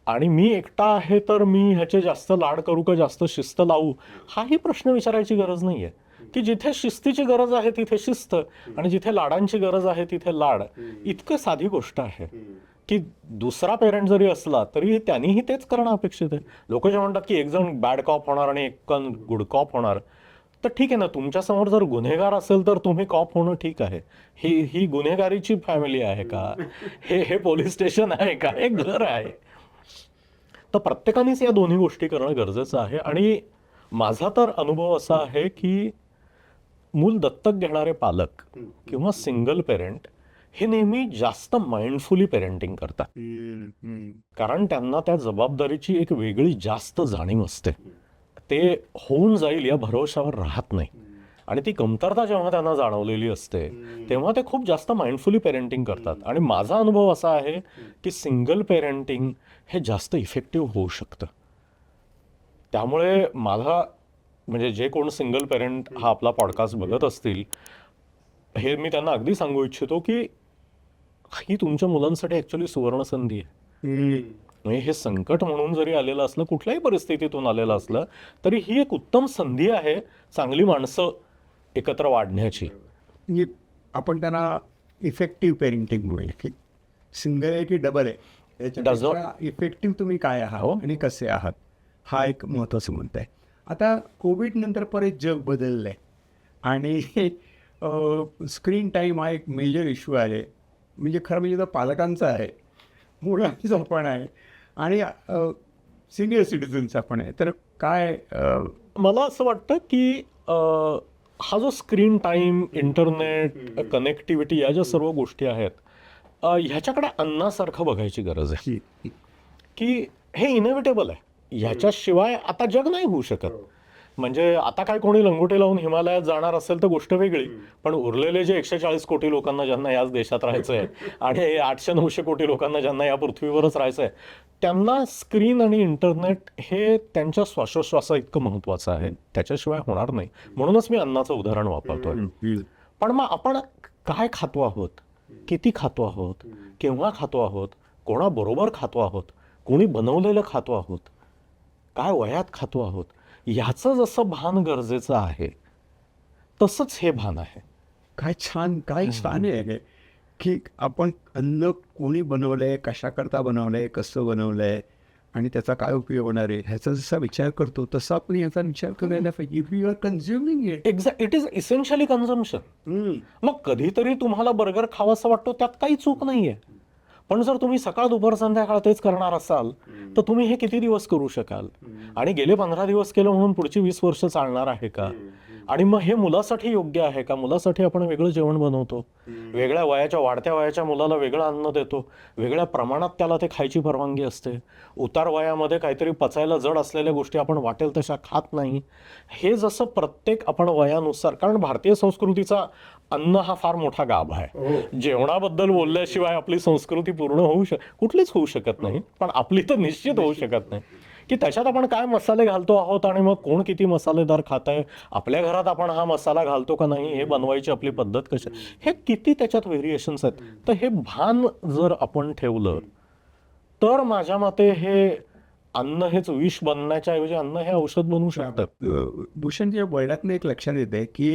आणि मी एकटा आहे तर मी ह्याचे जास्त लाड करू का जास्त शिस्त लावू, हाही प्रश्न विचारायची गरज नाहीये. की जिथे शिस्तीची गरज आहे तिथे शिस्त आणि जिथे लाडांची गरज आहे तिथे लाड. इतकं साधी गोष्ट आहे की दुसरा पेरेंट जरी असला तरी त्यांनीही तेच करणं अपेक्षित आहे. लोक जे म्हणतात की एक जण बॅड कॉप होणार आणि एक जण गुड कॉप होणार, तर ठीक आहे ना, तुमच्यासमोर जर गुन्हेगार असेल तर तुम्ही कॉप होणं ठीक आहे. ही गुन्हेगारीची फॅमिली आहे का? हे पोलीस स्टेशन आहे का? हे घर आहे. तर प्रत्येकानेच या दोन्ही गोष्टी करणं गरजेचं आहे. आणि माझा तर अनुभव असा आहे की मूल दत्तक घेणारे पालक किंवा सिंगल पेरेंट हे नेहमी जास्त माइंडफुली पेरेंटिंग करतात, कारण त्यांना त्या जबाबदारीची एक वेगळी जास्त जाणीव असते. ते होऊन जाईल या भरोशावर राहत नाही आणि ती कमतरता जेव्हा त्यांना जाणवलेली असते तेव्हा ते खूप जास्त माइंडफुली पेरेंटिंग करतात. आणि माझा अनुभव असा आहे की सिंगल पेरेंटिंग हे जास्त इफेक्टिव्ह होऊ शकतं. त्यामुळे माझा म्हणजे जे कोण सिंगल पेरेंट हा आपला पॉडकास्ट बघत असतील, हे मी त्यांना अगदी सांगू इच्छितो की ही तुमच्या मुलांसाठी ॲक्च्युली सुवर्णसंधी आहे. म्हणजे हे संकट म्हणून जरी आलेलं असलं, कुठल्याही परिस्थितीतून आलेलं असलं, तरी ही एक उत्तम संधी आहे चांगली माणसं एकत्र वाढण्याची. म्हणजे आपण त्यांना इफेक्टिव्ह पेरेंटिंग म्हणूया की सिंगल आहे की डबल आहे, याच्यापेक्षा इफेक्टिव्ह तुम्ही काय आहात आणि कसे आहात, हा एक महत्त्वाचं मुद्दा आहे. आता कोविड नंतर परत जग बदललं आहे आणि स्क्रीन टाईम हा एक मेजर इश्यू आहे. म्हणजे खरं म्हणजे तो पालकांचा आहे, मुलांचा पण आहे आणि सिनियर सिटिझनचा पण आहे. तर काय मला असं वाटतं की हा जो स्क्रीन टाईम, इंटरनेट, कनेक्टिव्हिटी या ज्या सर्व गोष्टी आहेत, ह्याच्याकडे अन्नासारखं बघायची गरज आहे की हे इनएव्हिटेबल आहे. ह्याच्याशिवाय आता जग नाही होऊ शकत. म्हणजे आता काय कोणी लंगोटे लावून हिमालयात जाणार असेल तर गोष्ट वेगळी, पण उरलेले जे 140 कोटी लोकांना ज्यांना याच देशात राहायचं आहे आणि 800-900 कोटी लोकांना ज्यांना या पृथ्वीवरच राहायचं आहे, त्यांना स्क्रीन आणि इंटरनेट हे त्यांच्या श्वासोश्वासा इतकं महत्त्वाचं आहे. त्याच्याशिवाय होणार नाही. म्हणूनच मी अन्नाचं उदाहरण वापरतोय. पण मग आपण काय खातो आहोत, किती खातो आहोत, केव्हा खातो आहोत, कोणाबरोबर खातो आहोत, कोणी बनवलेलं खातो आहोत, काय वयात खातो आहोत, ह्याचं जसं भान गरजेचं आहे तसंच हे भान आहे. काय छान आहे की आपण अन्न कोणी बनवलंय, कशाकरता बनवलंय, कसं बनवलंय आणि त्याचा काय उपयोग होणार आहे ह्याचा जसा विचार करतो तसा आपण याचा विचार करायला पाहिजे. If you are consuming it, it is essentially consumption. मग कधीतरी तुम्हाला बर्गर खावासा वाटतो, त्यात काही चूक नाहीये. पण जर तुम्ही सकाळ दुपार संध्याकाळ तेच करणार असाल तर तुम्ही हे किती दिवस करू शकाल? आणि गेले 15 दिवस केलं म्हणून पुढची 20 वर्ष चालणार आहे का? आणि मग हे मुलासाठी योग्य आहे का? मुलासाठी आपण वेगळं जेवण बनवतो, वेगळ्या वयाच्या वाढत्या वयाच्या मुलाला वेगळं अन्न देतो, वेगळ्या प्रमाणात त्याला ते खायची परवानगी असते. उतार वयामध्ये काहीतरी पचायला जड असलेल्या गोष्टी आपण वाटेल तशा खात नाही. हे जसं प्रत्येक आपण वयानुसार, कारण भारतीय संस्कृतीचा अन्न हा फार मोठा गाभ आहे. जेवणाबद्दल बोलल्याशिवाय आपली संस्कृती पूर्ण कुठलीच होऊ शकत नाही. पण आपली तर निश्चित होऊ शकत नाही की त्याच्यात आपण काय मसाले घालतो आहोत आणि मग कोण किती मसालेदार खात आहे, आपल्या घरात आपण हा मसाला घालतो का नाही, हे बनवायची आपली पद्धत कशी, हे किती त्याच्यात व्हेरिएशन्स आहेत. तर हे भान जर आपण ठेवलं तर माझ्या मते हे अन्न हेच विष बनण्याच्या ऐवजी अन्न हे औषध बनवू शकतं. भूषणच्या वर्डातनं एक लक्षात येते की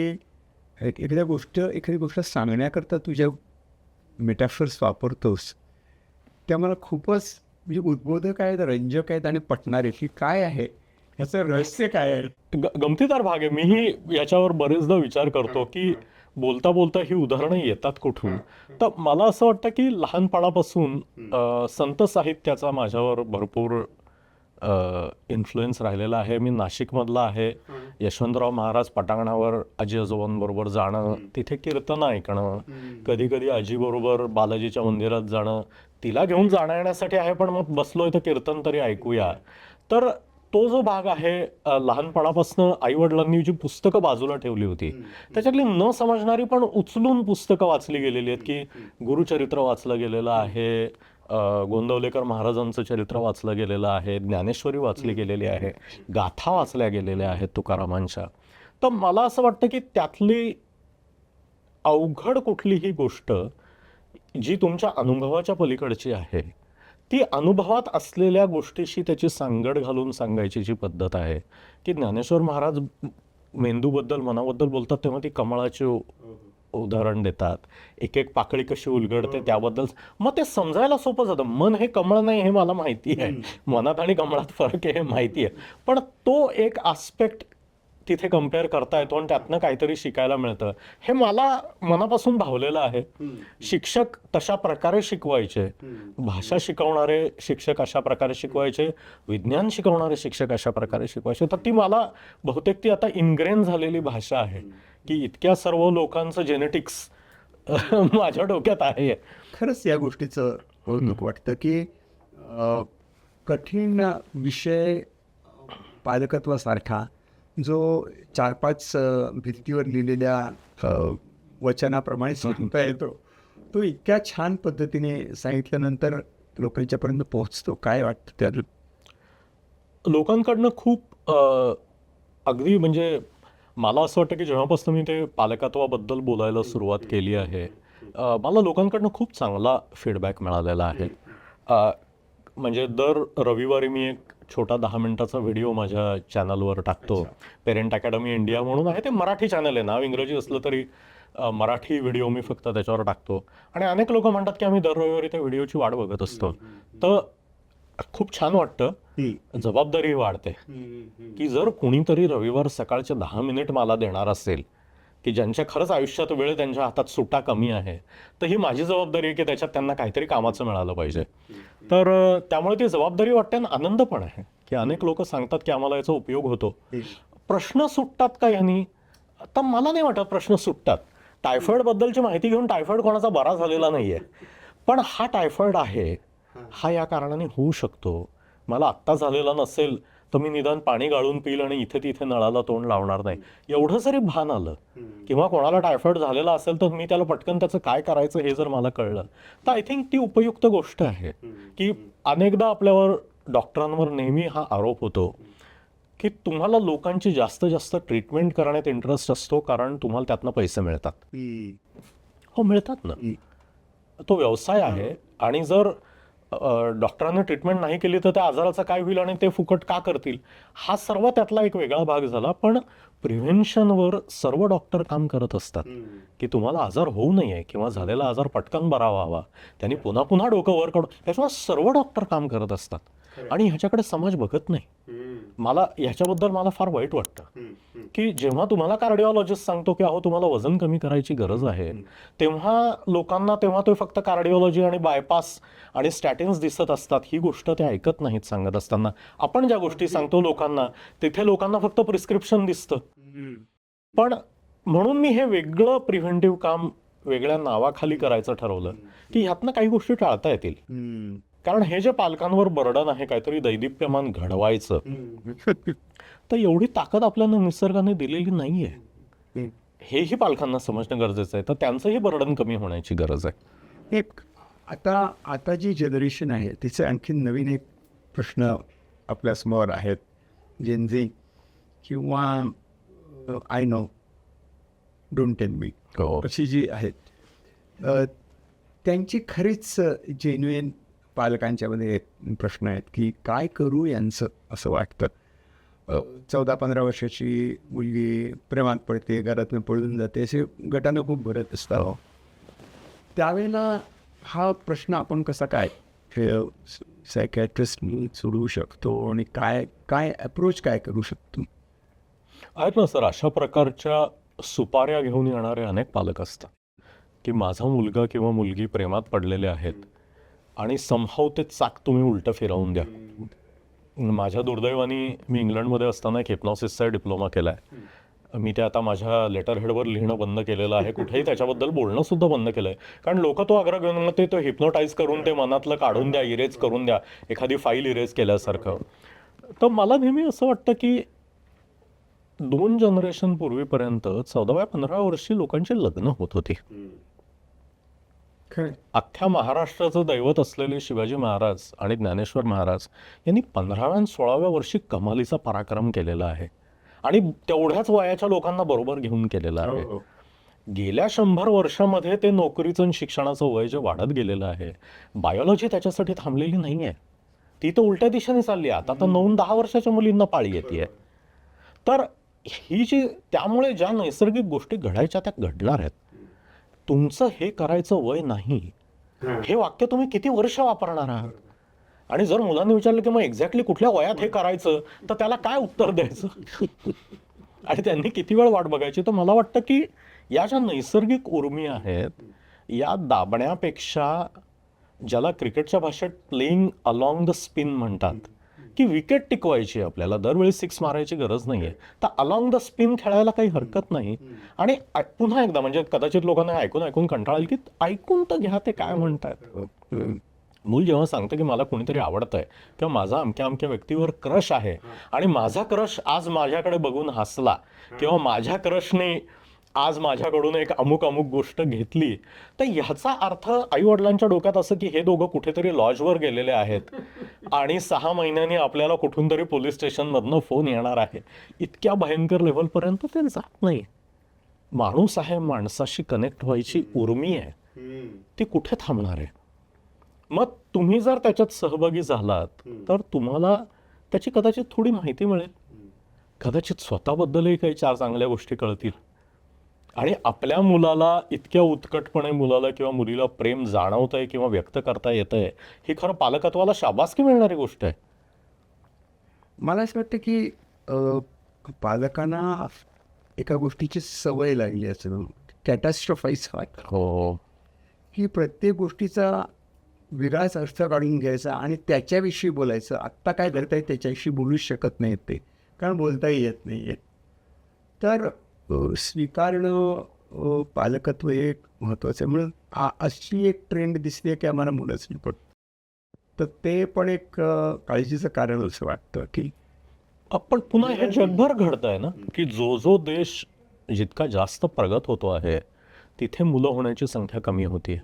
एखादी गोष्ट सांगण्याकरता तुझ्या मेटाफर्स वापरतोस त्या मला खूपच म्हणजे उद्बोधक आहेत, रंजक आहेत आणि पटणारे की काय आहे ह्याचं रहस्य काय आहे. गमतीदार भाग आहे. मीही याच्यावर बरेचदा विचार करतो की बोलता बोलता ही उदाहरणं येतात कुठून. तर मला असं वाटतं की लहानपणापासून संत साहित्याचा माझ्यावर भरपूर इन्फ्लुएन्स राहिलेला आहे. मी नाशिकमधला आहे. यशवंतराव महाराज पटांगणावर आजी आजोबांबरोबर जाणं, तिथे कीर्तन ऐकणं, कधी कधी आजीबरोबर बालाजीच्या मंदिरात जाणं, तिला घेऊन जाण्यासाठी आहे पण मग बसलोय तर कीर्तन तरी ऐकूया. तर तो जो भाग आहे लहानपणापासून आई वडिलांनी जी पुस्तकं बाजूला ठेवली होती त्याच्यातली न समजणारी पण उचलून पुस्तकं वाचली गेलेली आहेत की गुरुचरित्र वाचलं गेलेलं आहे, गोंदवलेकर महाराजांचं चरित्र वाचलं गेलेलं आहे, ज्ञानेश्वरी वाचली गेलेली आहे, गाथा वाचल्या गेलेल्या आहेत तुकारामांच्या. तर मला असं वाटतं की त्यातली अवघड कुठलीही गोष्ट जी तुमच्या अनुभवाच्या पलीकडची आहे, ती अनुभवात असलेल्या गोष्टीशी त्याची सांगड घालून सांगायची जी पद्धत आहे, की ज्ञानेश्वर महाराज मेंदूबद्दल मनाबद्दल बोलतात तेव्हा ती कमळाचे उदाहरण देतात, एक एक पाकळी कशी उलगडते त्याबद्दल. मग ते समजायला सोपं जातं. मन हे कमळ नाही हे मला माहिती आहे, मनात आणि कमळात फरक आहे हे माहिती आहे, पण तो एक आस्पेक्ट तिथे कम्पेअर करता येतो आणि त्यातनं काहीतरी शिकायला मिळतं हे मला मनापासून भावलेलं आहे. शिक्षक तशा प्रकारे शिकवायचे, भाषा शिकवणारे शिक्षक अशा प्रकारे शिकवायचे, विज्ञान शिकवणारे शिक्षक अशा प्रकारे शिकवायचे. तर ती मला बहुतेक ती आता इनग्रेन झालेली भाषा आहे की इतक्या सर्व लोकांचं जेनेटिक्स माझ्या डोक्यात आहे. खरंच या गोष्टीचं कौतुक वाटतं की कठीण विषय पालकत्वासारखा जो 4-5 भिंतीवर लिहिलेल्या वचनाप्रमाणे सांगता येतो, तो इतक्या छान पद्धतीने सांगितल्यानंतर लोकांच्यापर्यंत पोहोचतो. काय वाटतं त्या? लोकांकडनं खूप अगदी म्हणजे मला असं वाटतं की जेव्हापासून मी ते पालकत्वाबद्दल बोलायला सुरुवात केली आहे, मला लोकांकडनं खूप चांगला फीडबॅक मिळालेला आहे. म्हणजे दर रविवारी मी एक छोटा 10 मिनिटाचा व्हिडिओ माझ्या चॅनलवर टाकतो. पेरेंट अकॅडमी इंडिया म्हणून आहे, ते मराठी चॅनल आहे, नाव इंग्रजी असलं तरी मराठी व्हिडिओ मी फक्त त्याच्यावर टाकतो. आणि अनेक लोक म्हणतात की आम्ही दर रविवारी त्या व्हिडिओची वाट बघत असतो. तर खूप छान वाटतं, जबाबदारी वाढते की जर कुणीतरी रविवार सकाळचे 10 मिनिट मला देणार असेल की ज्यांच्या खरंच आयुष्यात वेळ त्यांच्या हातात सुट्टा कमी आहे, तर ही माझी जबाबदारी आहे की त्याच्यात त्यांना काहीतरी कामाचं मिळालं पाहिजे. तर त्यामुळे ती जबाबदारी वाटते आणि आनंद पण आहे की अनेक लोक सांगतात की आम्हाला याचा उपयोग होतो. प्रश्न सुटतात का यांनी? आता मला नाही वाटत प्रश्न सुटतात. टायफॉइड बद्दलची माहिती घेऊन टायफॉइड कोणाचा बरा झालेला नाहीये, पण हा टायफॉइड आहे हा या कारणाने होऊ शकतो. मला आत्ता झालेला नसेल तर मी निदान पाणी गाळून पिईल आणि इथे तिथे नळाला तोंड लावणार नाही, एवढं जरी भान आलं, किंवा कोणाला टायफॉइड झालेला असेल तर मी त्याला पटकन त्याचं काय करायचं हे जर मला कळलं, तर आय थिंक ती उपयुक्त गोष्ट आहे. की अनेकदा आपल्यावर डॉक्टरांवर नेहमी हा आरोप होतो की तुम्हाला लोकांची जास्तीत जास्त ट्रीटमेंट करण्यात इंटरेस्ट असतो कारण तुम्हाला त्यातनं पैसे मिळतात. हो, मिळतात ना, तो व्यवसाय आहे. आणि जर डॉक्टरांनी ट्रीटमेंट नाही केली तर त्या आजाराचा काय होईल आणि ते फुकट का करतील, हा सर्व त्यातला एक वेगळा भाग झाला. पण प्रिव्हेन्शनवर सर्व डॉक्टर काम करत असतात की तुम्हाला आजार होऊ नये किंवा झालेला आजार पटकन बरा व्हावा, त्यांनी पुन्हा पुन्हा डोकं वर काढून, त्याच्यामुळे सर्व डॉक्टर काम करत असतात आणि ह्याच्याकडे समाज बघत नाही. मला ह्याच्याबद्दल मला फार वाईट वाटतं की जेव्हा तुम्हाला कार्डिओलॉजिस्ट सांगतो की अहो तुम्हाला वजन कमी करायची गरज आहे, तेव्हा लोकांना तेव्हा तो फक्त कार्डिओलॉजी आणि बायपास आणि स्टॅटिन्स दिसत असतात. ही गोष्ट ते ऐकत नाहीत सांगत असताना. आपण ज्या गोष्टी सांगतो लोकांना, तिथे लोकांना फक्त प्रिस्क्रिप्शन दिसतं. पण म्हणून मी हे वेगळं प्रिव्हेंटिव्ह काम वेगळ्या नावाखाली करायचं ठरवलं की ह्यातनं काही गोष्टी टाळता येतील. कारण हे जे पालकांवर बर्डन आहे काहीतरी दैदिप्यमान घडवायचं, तर एवढी ताकद आपल्याला निसर्गाने दिलेली नाहीये, हेही पालकांना समजणं गरजेचं आहे. तर त्यांचंही बर्डन कमी होण्याची गरज आहे. एक आता जी जनरेशन आहे तिचे आणखी नवीन एक प्रश्न आपल्यासमोर आहेत. जेनझी किंवा I know don't tell me अशी जी आहेत, त्यांची खरीच जेन्युइन पालकांच्यामध्ये प्रश्न आहेत की काय करू यांचं असं वाटतं. 14-15 वर्षाची मुलगी प्रेमात पडते, घरातून पळून जाते, असे गटानं खूप भरत असतात. त्यावेळेला हा प्रश्न आपण कसा काय सायकॅट्रिस्ट सोडवू शकतो आणि काय अप्रोच काय करू शकतो? आहेत ना सर, अशा प्रकारच्या सुपाऱ्या घेऊन येणारे अनेक पालक असतात की माझा मुलगा किंवा मुलगी प्रेमात पडलेले आहेत आणि समहाव ते चाक तुम्ही उलटं फिरवून द्या. माझ्या दुर्दैवाने मी इंग्लंडमध्ये असताना एक हिप्नॉसिसचा डिप्लोमा केला आहे. मी ते आता माझ्या लेटर हेडवर लिहिणं बंद केलेलं आहे, कुठेही त्याच्याबद्दल बोलणं सुद्धा बंद केलं आहे. कारण लोक तो आग्रह घेऊन मग ते हिप्नोटाईज करून ते मनातलं काढून द्या, इरेज करून द्या, एखादी फाईल इरेज केल्यासारखं. तर मला नेहमी असं वाटतं की 2 जनरेशन पूर्वीपर्यंत 14-15 वर्षी लोकांची लग्न होत होती. खरं. अख्ख्या महाराष्ट्राचं दैवत असलेले शिवाजी महाराज आणि ज्ञानेश्वर महाराज यांनी 15व्या आणि 16व्या वर्षी कमालीचा पराक्रम केलेला आहे आणि तेवढ्याच वयाच्या लोकांना बरोबर घेऊन केलेला आहे. हो. गेल्या 100 वर्षामध्ये ते नोकरीचं आणि शिक्षणाचं वय जे वाढत गेलेलं आहे, बायोलॉजी त्याच्यासाठी थांबलेली नाही आहे. ती तर उलट्या दिशेने चालली आहे. आता तर 9-10 वर्षाच्या मुलींना पाळी येते. तर ही जी त्यामुळे ज्या नैसर्गिक गोष्टी घडायच्या त्या घडणार आहेत. तुमचं हे करायचं वय नाही, हे वाक्य तुम्ही किती वर्ष वापरणार आहात? आणि जर मुलांनी विचारलं की मग एक्झॅक्टली कुठल्या वयात हे करायचं, तर त्याला काय उत्तर द्यायचं? आणि त्यांनी किती वेळ वाट बघायची? तर मला वाटतं की या ज्या नैसर्गिक उर्मी आहेत, या दाबण्यापेक्षा ज्याला क्रिकेटच्या भाषेत प्लेइंग अलॉंग द स्पिन म्हणतात, की विकेट टिकवायची आपल्याला, दरवेळी 6 मारायची गरज नाहीये. तर अलॉंग द स्पिन खेळायला काही हरकत नाही. आणि पुन्हा एकदा म्हणजे कदाचित लोकांना ऐकून ऐकून कंटाळेल की ऐकून तर घ्या ते काय म्हणतात. मूल जेव्हा सांगतं की मला कुणीतरी आवडतंय किंवा माझा अमक्या अमक्या व्यक्तीवर क्रश आहे आणि माझा क्रश आज माझ्याकडे बघून हसला किंवा माझ्या क्रशने आज माझ्याकडून एक अमुक अमुक गोष्ट घेतली, तर ह्याचा अर्थ आई वडिलांच्या डोक्यात असं की हे दोघं कुठेतरी लॉजवर गेलेले आहेत आणि 6 महिन्यांनी आपल्याला कुठून तरी पोलीस स्टेशनमधनं फोन येणार आहे. इतक्या भयंकर लेव्हलपर्यंत ते जात नाही. माणूस आहे, माणसाशी कनेक्ट व्हायची उर्मी आहे, ती कुठे थांबणार आहे? मग तुम्ही जर त्याच्यात सहभागी झालात तर तुम्हाला त्याची कदाचित थोडी माहिती मिळेल, कदाचित स्वतःबद्दलही काही 4 चांगल्या गोष्टी कळतील आणि आपल्या मुलाला इतक्या उत्कटपणे मुलाला किंवा मुलीला प्रेम जाणवतंय किंवा व्यक्त करता येतंय, ही खरं पालकत्वाला शाबासकी मिळणारी गोष्ट आहे. मला असं वाटतं की पालकांना एका गोष्टीची सवय लागली असं कॅटास्ट्रॉफाईज हो, की प्रत्येक गोष्टीचा वेगळाच अर्थ काढून घ्यायचा आणि त्याच्याविषयी बोलायचं. आत्ता काय घडतंय त्याच्याविषयी बोलूच शकत नाहीत ते, कारण बोलताही येत नाही आहे. तर स्वीकारणं पालकत्व हे एक महत्त्वाचं आहे. म्हणून अशी एक ट्रेंड दिसते की आम्हाला मुलंच नाही पडत. तर ते पण एक काळजीचं कारण असं वाटतं की पण पुन्हा हे जगभर घडत आहे ना, की जो देश जितका जास्त प्रगत होतो आहे तिथे मुलं होण्याची संख्या कमी होती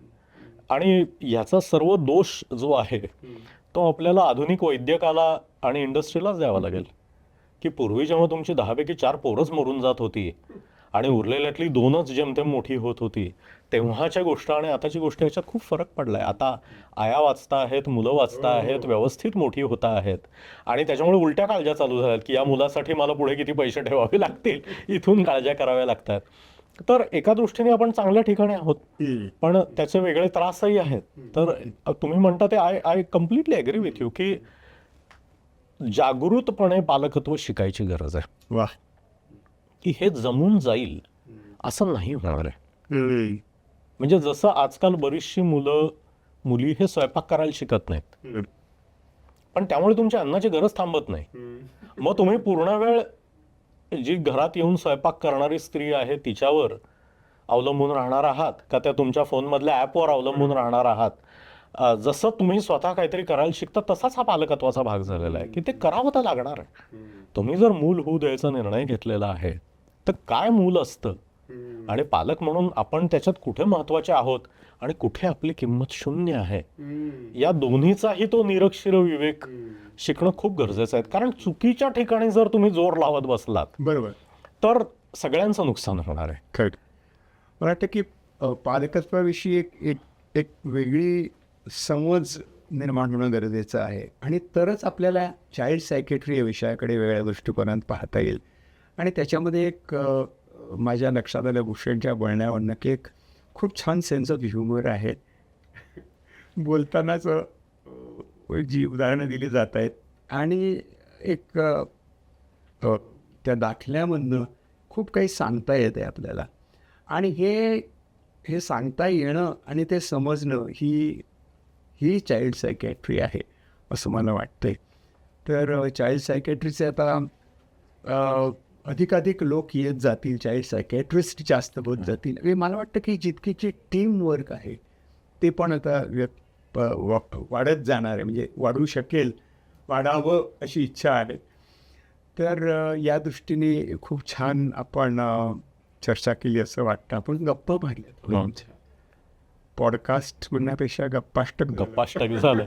आणि याचा सर्व दोष जो आहे तो आपल्याला आधुनिक वैद्यकाला आणि इंडस्ट्रीलाच द्यावा लागेल. की पूर्वी जेव्हा तुमची 10 पैकी 4 पोरच मरून जात होती आणि उरलेल्यातली 2च जेमतेम मोठी होत होती, तेव्हाच्या गोष्ट आणि आताची गोष्ट याच्यात खूप फरक पडलाय. आता आया वाचता आहेत, मुलं वाचता आहेत, व्यवस्थित मोठी होता आहेत आणि त्याच्यामुळे उलट्या काळज्या चालू झाल्यात की या मुलासाठी मला पुढे किती पैसे ठेवावे लागतील, इथून काळज्या कराव्या लागतात. तर एका दृष्टीने आपण चांगल्या ठिकाणी आहोत, पण त्याचे वेगळे त्रासही आहेत. तर तुम्ही म्हणता ते I completely agree with you की जागृतपणे पालकत्व शिकायची गरज आहे. वा, की हे जमून जाईल असं नाही होणार आहे. म्हणजे जसं आजकाल बरीचशी मुली हे स्वयंपाक करायला शिकत नाहीत, पण त्यामुळे तुमच्या अन्नाची गरज थांबत नाही. मग तुम्ही पूर्ण वेळ जी घरात येऊन स्वयंपाक करणारी स्त्री आहे तिच्यावर अवलंबून राहणार आहात का त्या तुमच्या फोनमधल्या ॲपवर अवलंबून राहणार आहात? जसं तुम्ही स्वतः काहीतरी करायला शिकता तसाच हा पालकत्वाचा भाग झालेला आहे की ते करावं तर लागणार आहे. तुम्ही जर मूल होऊ द्यायचा निर्णय घेतलेला आहे तर काय मूल असतं आणि पालक म्हणून आपण त्याच्यात कुठे महत्वाचे आहोत आणि कुठे आपली किंमत शून्य आहे, या दोन्हीचाही तो निरक्षर विवेक शिकणं खूप गरजेचं आहे. कारण चुकीच्या ठिकाणी जर तुम्ही जोर लावत बसलात बरोबर, तर सगळ्यांचं नुकसान होणार आहे. खरं. मला वाटतं की पालकत्वाविषयी एक वेगळी समज निर्माण होणं गरजेचं आहे आणि तरच आपल्याला चाइल्ड सायकेट्री या विषयाकडे वेगळ्या दृष्टिकोनात पाहता येईल. आणि त्याच्यामध्ये एक माझ्या लक्षात आल्या भूषणच्या बोलण्यावरनं की एक खूप छान सेन्स ऑफ ह्युमर आहे. बोलतानाच जी उदाहरणं दिली जात आहेत आणि एक त्या दाखल्यामधनं खूप काही सांगता येतं आहे आपल्याला. आणि हे सांगता येणं आणि ते समजणं ही चाइल्ड सायकॅट्री आहे असं मला वाटतं आहे. तर चाइल्ड सायकॅट्रीचे आता अधिकाधिक लोक येत जातील, चाइल्ड सायकॅट्रिस्ट जास्त होत जातील. आणि मला वाटतं की जितकीची टीम वर्क आहे ते पण आता वाढत जाणार आहे, म्हणजे वाढू शकेल वाढावं अशी इच्छा आहे. तर या दृष्टीने खूप छान आपण चर्चा केली असं वाटतं. आपण गप्पा मारल्या. पॉडकास्ट म्हणण्यापेक्षा गप्पाष्टक गप्पाष्टक झालं.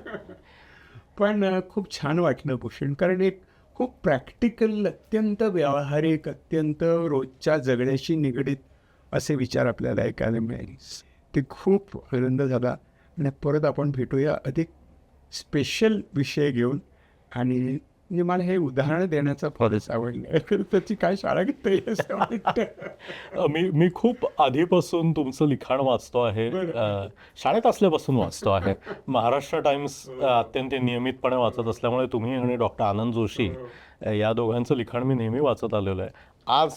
पण खूप छान वाटलं भूषण, कारण एक खूप प्रॅक्टिकल, अत्यंत व्यावहारिक, अत्यंत रोजच्या जगण्याशी निगडीत असे विचार आपल्याला ऐकायला मिळाले. ते खूप आनंद झाला. आणि परत आपण भेटूया अधिक स्पेशल विषय घेऊन. आणि म्हणजे मला हे उदाहरण देण्याचा फारच आवडलं. त्याची काय शाळा घेता येईल असं वाटतं. मी खूप आधीपासून तुमचं लिखाण वाचतो आहे. शाळेत असल्यापासून वाचतो आहे. महाराष्ट्र टाइम्स अत्यंत नियमितपणे वाचत असल्यामुळे तुम्ही आणि डॉक्टर आनंद जोशी या दोघांचं लिखाण मी नेहमी वाचत आलेलो आहे. आज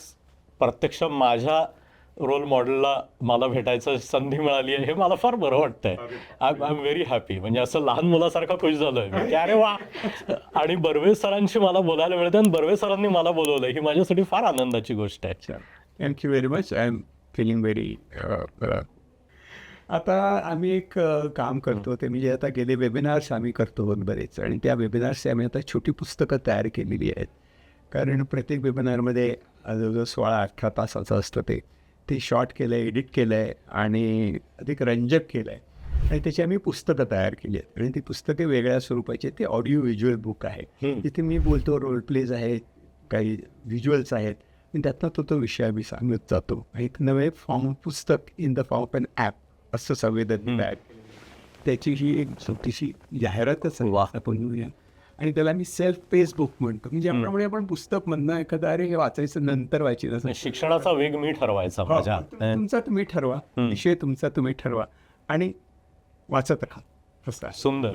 प्रत्यक्ष माझ्या रोल मॉडेलला मला भेटायचं संधी मिळाली आहे, हे मला फार बरं वाटतंय. I am very happy. म्हणजे असं लहान मुलासारखं खुश झालोय मी की अरे वा. आणि बर्वे सरांशी मला बोलायला मिळतं आणि बर्वे सरांनी मला बोलवलं, ही माझ्यासाठी फार आनंदाची गोष्ट आहे. Thank you very much. I am feeling very. आता आम्ही एक काम करतो, ते म्हणजे आता गेले वेबिनार्स आम्ही करतो बरेच, आणि त्या वेबिनार्सची आम्ही आता छोटी पुस्तकं तयार केलेली आहेत. कारण प्रत्येक वेबिनारमध्ये जवळजवळ 16-18 तासाचं असतं. ते शॉर्ट केलं आहे, एडिट केलं आहे आणि अधिक रंजक केलं आहे. आणि त्याची आम्ही पुस्तकं तयार केली आहेत. आणि ती पुस्तके वेगळ्या स्वरूपाची आहेत. ते ऑडिओ व्हिज्युअल बुक आहे. तिथे मी बोलतो, रोल प्लेज आहेत, काही व्हिज्युअल्स आहेत, आणि त्यातनं तो विषय आम्ही सांगत जातो. एक नवे पुस्तक in the form of an app असं संवेदन तयार केलं. त्याची ही एक छोटीशी जाहिरातच आहे. आपण म्हणूया. आणि त्याला मी सेल्फ पेस बुक म्हणतो. म्हणजे ज्याप्रमाणे आपण पुस्तक म्हणणं एखादं, अरे हे वाचायचं नंतर वाचायचं, शिक्षणाचा वेग मी ठरवायचा माझ्या. तुमचा तुम्ही ठरवा, विषय तुमचा तुम्ही ठरवा आणि वाचत राहा. सुंदर.